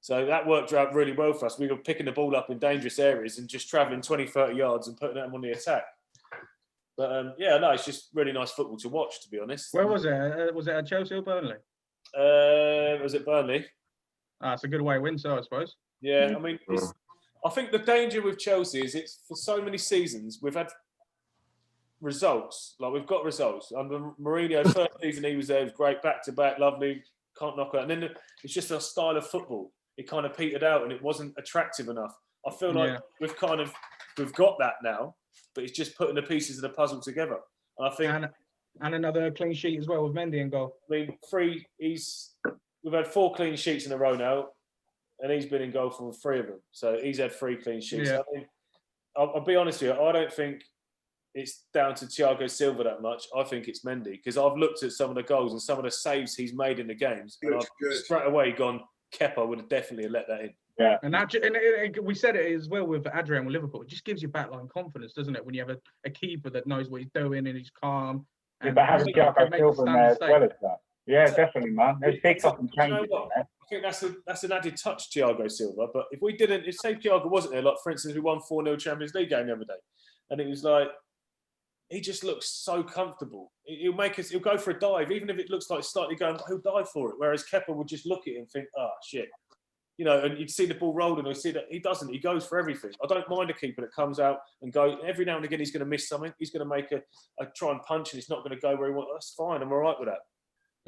So that worked out really well for us. We were picking the ball up in dangerous areas and just travelling 20, 30 yards and putting them on the attack. But it's just really nice football to watch, to be honest. Where was it? Was it at Chelsea or Burnley? Was it Burnley? It's a good way to win, so I suppose. Yeah, I mean, I think the danger with Chelsea is it's for so many seasons we've had results. Like we've got results. Under Mourinho, first season he was there, it was great, back to back, lovely, can't knock out. And then it's just a style of football. It kind of petered out and it wasn't attractive enough. I feel like we've got that now. But it's just putting the pieces of the puzzle together. And I think, and another clean sheet as well with Mendy in goal. I mean, we've had 4 clean sheets in a row now, and he's been in goal for 3 of them. So he's had 3 clean sheets. Yeah. I mean, I'll be honest with you. I don't think it's down to Thiago Silva that much. I think it's Mendy because I've looked at some of the goals and some of the saves he's made in the games, and I've straight away gone, Kepa would have definitely let that in. Yeah, and we said it as well with Adrian with Liverpool. It just gives you backline confidence, doesn't it? When you have a keeper that knows what he's doing and he's calm. Yeah, but having Thiago Silva there as well as that. Yeah, definitely, man. There's big fucking changes in there. I think that's an added touch, Thiago Silva. But if say Thiago wasn't there, like for instance, we won 4-0 Champions League game the other day, and it was like he just looks so comfortable. He'll go for a dive, even if it looks like slightly going, he'll dive for it. Whereas Kepa would just look at it and think, oh shit. You know, and you'd see the ball rolling, or you see that he doesn't. He goes for everything. I don't mind a keeper that comes out and goes. Every now and again, he's going to miss something. He's going to make a try and punch, and it's not going to go where he wants. That's fine. I'm all right with that.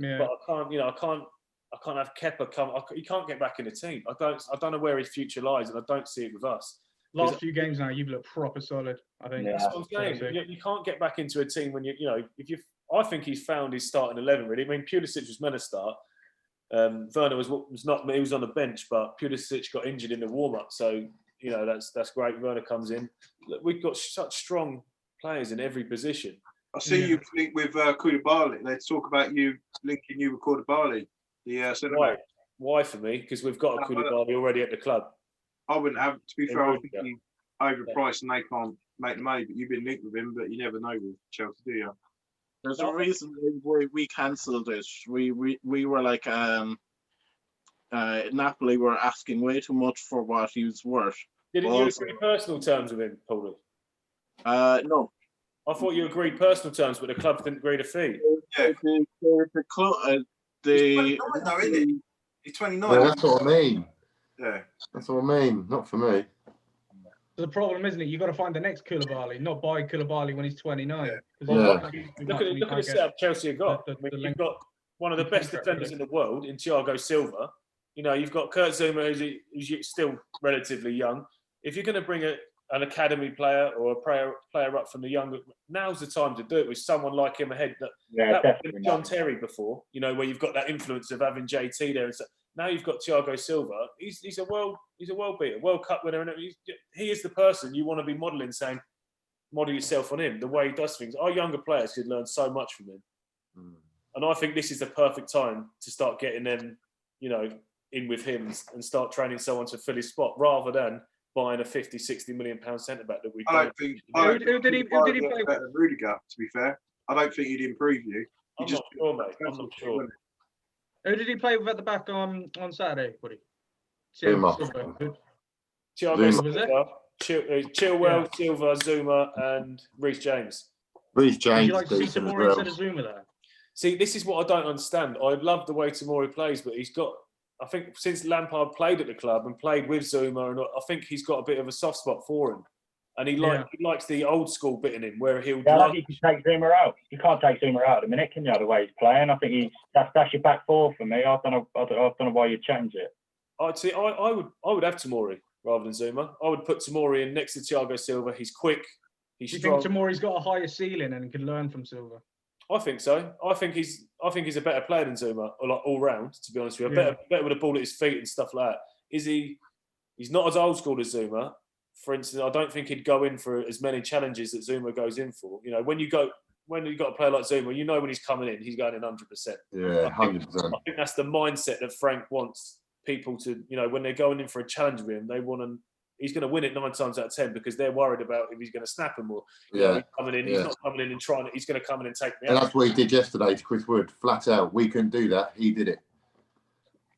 Yeah. But I can't have Kepa come. He can't get back in the team. I don't know where his future lies, and I don't see it with us. Last few games now, you've looked proper solid. I think. Yeah. That's what I'm saying. You can't get back into a team when I think he's found his starting 11 really. I mean, Pulisic was meant to start. Werner was not. He was on the bench, but Pulisic got injured in the warm-up. So that's great. Werner comes in. Look, we've got such strong players in every position. I see you link with Koulibaly. Let's talk about you linking you with Koulibaly. Why for me? Because we've got a Koulibaly already at the club. I wouldn't have. To be fair, I think he's overpriced and they can't make the money. But you've been linked with him, but you never know with Chelsea, do you? There's a reason we cancelled it. We were like Napoli were asking way too much for what he was worth. Didn't you agree personal terms with him, Paulie? No. I thought you agreed personal terms, but the club didn't agree to fee. Yeah. The club, He's 29 though, isn't he? He's 29. Yeah, that's what I mean. Yeah. That's what I mean. Not for me. The problem, isn't it? You've got to find the next Koulibaly, not buy Koulibaly when he's 29. Yeah. Look at the setup Chelsea have got. You've got one of the best defenders in the world in Thiago Silva. You know, you've got Kurt Zouma, who's still relatively young. If you're going to bring an academy player or a player up from the younger, now's the time to do it with someone like him ahead. That was John Terry before, you know, where you've got that influence of having JT there. And so now you've got Thiago Silva. He's a world beater, World Cup winner, and he is the person you want to be modelling, saying, model yourself on him. The way he does things, our younger players could learn so much from him. And I think this is the perfect time to start getting them, you know, in with him and start training someone to fill his spot rather than buying a 50, 60 million pound centre back that we don't. Who did he play with? Rudiger, to be fair. I don't think he'd improve you. I'm not sure, mate. I'm not sure. Who did he play with at the back on Saturday, buddy? Zuma. Thiago Silva, Chilwell, Silva, Zuma, and Reece James. Reece James. Would you like to see Tomori instead of Zuma there? See, this is what I don't understand. I love the way Tomori plays, but he's got, I think since Lampard played at the club and played with Zuma, and I think he's got a bit of a soft spot for him. And he likes the old school bit in him where he'll. Yeah, like you can take Zuma out. You can't take Zuma out at the minute, can you? The way he's playing, I think that's your back four for me. I don't know why you change it. I'd say I would have Tomori rather than Zuma. I would put Tomori in next to Thiago Silva. He's quick. He's strong. Do you think Tomori's got a higher ceiling and can learn from Silva? I think so. I think he's a better player than Zuma, like all round. To be honest with you, better with the ball at his feet and stuff like that. Is he? He's not as old school as Zuma. For instance, I don't think he'd go in for as many challenges that Zuma goes in for. You know, when you've got a player like Zuma, you know when he's coming in, he's going in 100%. Yeah, 100%. I think that's the mindset that Frank wants people to. You know, when they're going in for a challenge with him, they want to. He's going to win it 9 times out of 10 because they're worried about if he's going to snap him or he's coming in. He's not coming in and trying. He's going to come in and take me out. And that's what he did yesterday to Chris Wood, flat out. We couldn't do that. He did it.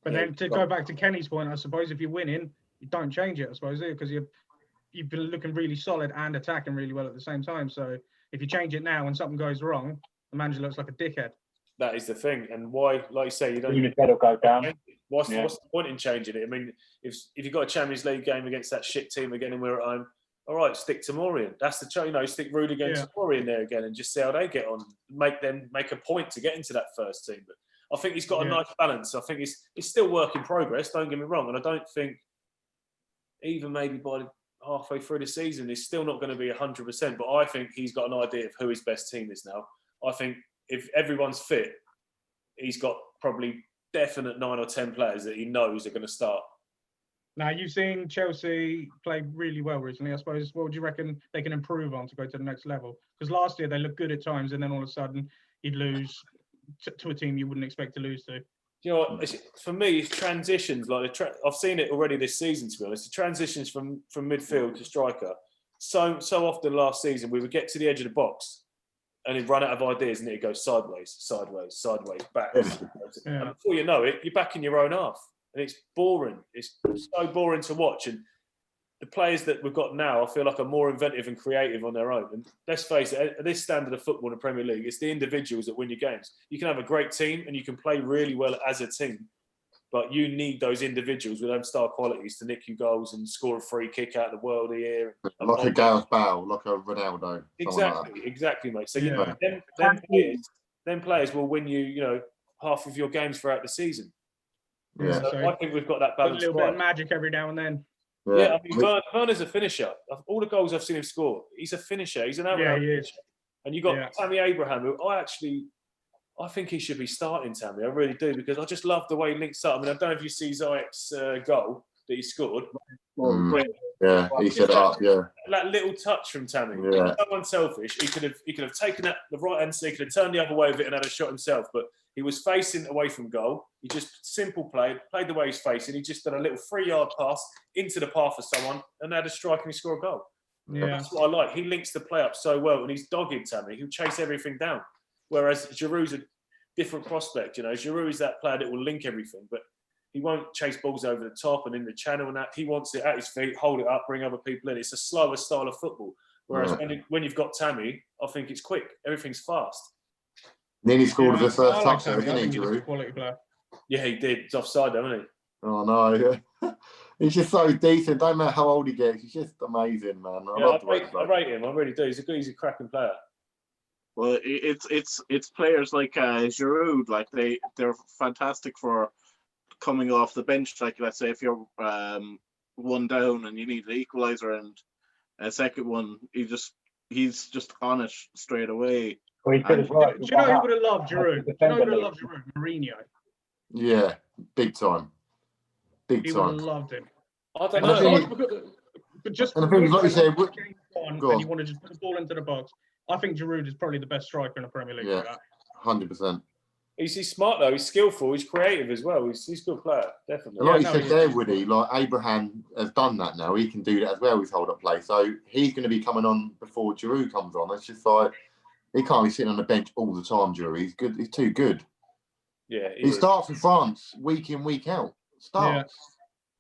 But then to go back to Kenny's point, I suppose if you're winning, you don't change it. I suppose because you've been looking really solid and attacking really well at the same time. So if you change it now and something goes wrong, the manager looks like a dickhead. That is the thing. And why, like you say, you don't. It'll go down. What's the point in changing it? I mean, if you've got a Champions League game against that shit team again and we're at home, all right, stick Tomori in. That's the stick Rudiger and Tomori in there again and just see how they get on. Make a point to get into that first team. But I think he's got a nice balance. I think it's still work in progress. Don't get me wrong, and I don't think even maybe by halfway through the season, it's still not going to be 100%. But I think he's got an idea of who his best team is now. I think if everyone's fit, he's got probably definite 9 or 10 players that he knows are going to start. Now, you've seen Chelsea play really well recently. I suppose, what would you reckon they can improve on to go to the next level? Because last year they looked good at times, and then all of a sudden you'd lose to a team you wouldn't expect to lose to. You know what, for me, it's transitions. I've seen it already this season, to be honest. The transitions from midfield to striker. So often last season, we would get to the edge of the box and he'd run out of ideas and it'd go sideways, back. And before you know it, you're back in your own half. And it's boring. It's so boring to watch. And the players that we've got now, I feel like are more inventive and creative on their own. And let's face it, at this standard of football in the Premier League, it's the individuals that win your games. You can have a great team and you can play really well as a team, but you need those individuals with them star qualities to nick you goals and score a free kick out of the world here. Like a Gareth Bale, like a Ronaldo. Exactly, mate. So them players will win you, half of your games throughout the season. Yeah. So I think we've got that balance. A little bit of magic every now and then. Yeah, I mean, Werner's a finisher. All the goals I've seen him score, he's a finisher. He's an outright finisher. And you've got Tammy Abraham, who I think he should be starting, Tammy. I really do, because I just love the way he links up. I mean, I don't know if you see Ziyech's goal that he scored. Yeah, he set up, That little touch from Tammy. Yeah. So unselfish. He could have taken that the right hand side, he could have turned the other way with it and had a shot himself, but he was facing away from goal. He just played the way he's facing. He just done a little 3-yard pass into the path of someone and had a strike and he scored a goal. Yeah. That's what I like. He links the play up so well, and he's dogged, Tammy. He'll chase everything down. Whereas Giroud's a different prospect. You know, Giroud is that player that will link everything, but he won't chase balls over the top and in the channel and that. He wants it at his feet, hold it up, bring other people in. It's a slower style of football. Whereas when you've got Tammy, I think it's quick. Everything's fast. Then he scored the first I like touch, Tammy. I didn't he, think he's a Giroud? quality player. Yeah, he did. It's offside, though, isn't he? Oh no, he's just so decent. Don't matter how old he gets, he's just amazing, man. I rate him. I really do. He's a cracking player. Well, it's players like Giroud, like they're fantastic for coming off the bench. Like, let's say if you're one down and you need an equaliser and a second one, he's just on it straight away. Well, he's good as well. Do you know who would have loved Giroud? Do you know who would have loved Giroud? Mourinho. Yeah, big time. He would have loved him. I don't know. But just and the thing is, like you said, and you want to just put the ball into the box. I think Giroud is probably the best striker in the Premier League. Yeah, 100%. He's smart though. He's skillful. He's creative as well. He's a good player, definitely. And like you said there, Woody, like Abraham has done that now. He can do that as well with hold up play. So he's going to be coming on before Giroud comes on. It's just like he can't be sitting on the bench all the time. Giroud, he's good. He's too good. Yeah, he starts for France week in, week out. Starts.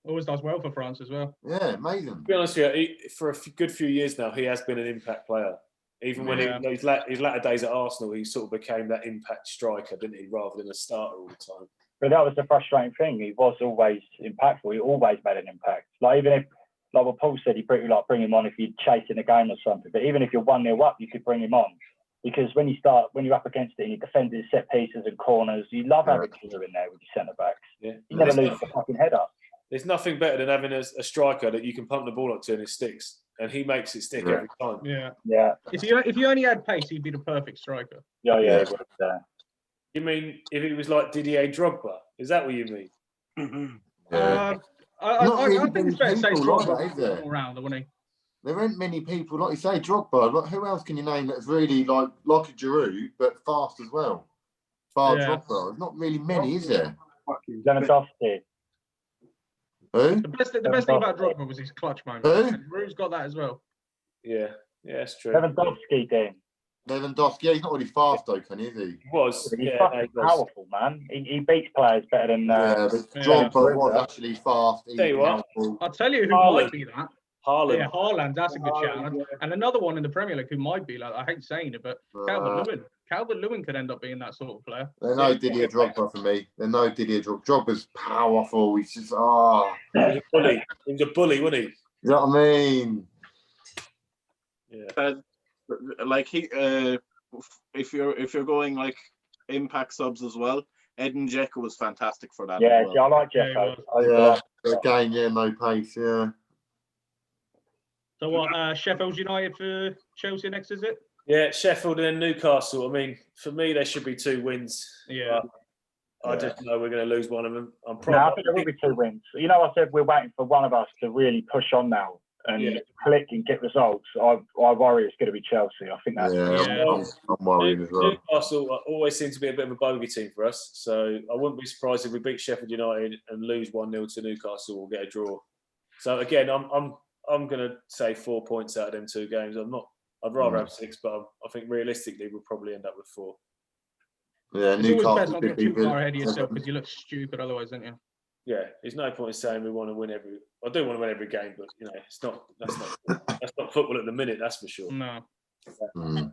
Yeah. Always does well for France as well. Yeah, amazing. To be honest with you, for a good few years now, he has been an impact player. Even when his latter days at Arsenal, he sort of became that impact striker, didn't he, rather than a starter all the time. But that was the frustrating thing. He was always impactful. He always made an impact. Like, even if, like what Paul said, bring him on if you're chasing a game or something. But even if you're 1-0 up, you could bring him on. Because when you're up against it and you defend his set pieces and corners, you love having Giroud in there with your centre backs. Yeah. You never lose the fucking header. There's nothing better than having a striker that you can pump the ball up to and it sticks. And he makes it stick every time. Yeah. If you only had pace, he'd be the perfect striker. Yeah. You mean if he was like Didier Drogba? Is that what you mean? I think it's fair to say Drogba all rounder, wouldn't he? There aren't many people, like you say, Drogba. Like, who else can you name that's really like a Giroud, but fast as well? Drogba. There's not really many, is there? Lewandowski. Who? The best thing about Drogba was his clutch moment. And Giroud's got that as well. Yeah, that's true. Lewandowski, Dean. Lewandowski, yeah, he's not really fast though, is he? He was. He's fucking powerful, man. He beats players better than. Drogba was actually fast. Tell you what, I'll tell you who might be that. Haaland. Yeah, Haaland, that's a good shout. And another one in the Premier League who might be like, I hate saying it, but Calvert-Lewin. Calvert-Lewin could end up being that sort of player. They're no Didier Drogba for me. They're no Didier Drogba. Drogba's powerful. He's just He was a bully. He was a bully, wasn't he? You know what I mean? Yeah. Like if you're going like impact subs as well, Edin Dzeko was fantastic for that. Yeah, as well. I like Dzeko. Again, no pace. Yeah. So what? Sheffield United for Chelsea next, is it? Yeah, Sheffield and then Newcastle. I mean, for me, there should be 2 wins. Yeah. I just know we're going to lose one of them. I think there will be 2 wins. You know, I said we're waiting for one of us to really push on now and click and get results. I worry it's going to be Chelsea. I think that's I'm worried as well. Newcastle always seem to be a bit of a bogey team for us, so I wouldn't be surprised if we beat Sheffield United and lose 1-0 to Newcastle or get a draw. So again, I'm going to say 4 points out of them 2 games. I'd rather have 6, but I think realistically we'll probably end up with 4. Yeah, it's always best not to get too far ahead of yourself because you look stupid otherwise, don't you? Yeah, there's no point in saying we want to win every. I do want to win every game, but you know, that's not football at the minute. That's for sure. No. Someone's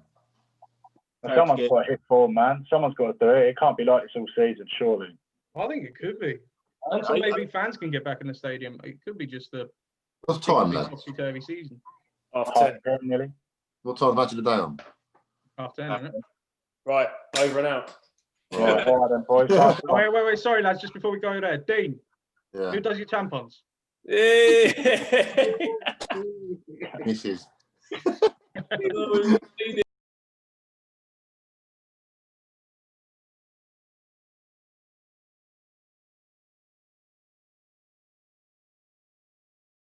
got to hit form, man. Someone's got to do it. It can't be like this all season, surely. I think it could be. Until maybe fans can get back in the stadium, it could be just the. What's time, man? Topsy-turvy season. Half 10, nearly. What time match of the day on? Half 10, isn't it? Right, over and out. Right, then, boys. Wait, sorry, lads, just before we go there. Dean, who does your tampons? Hey. Mrs.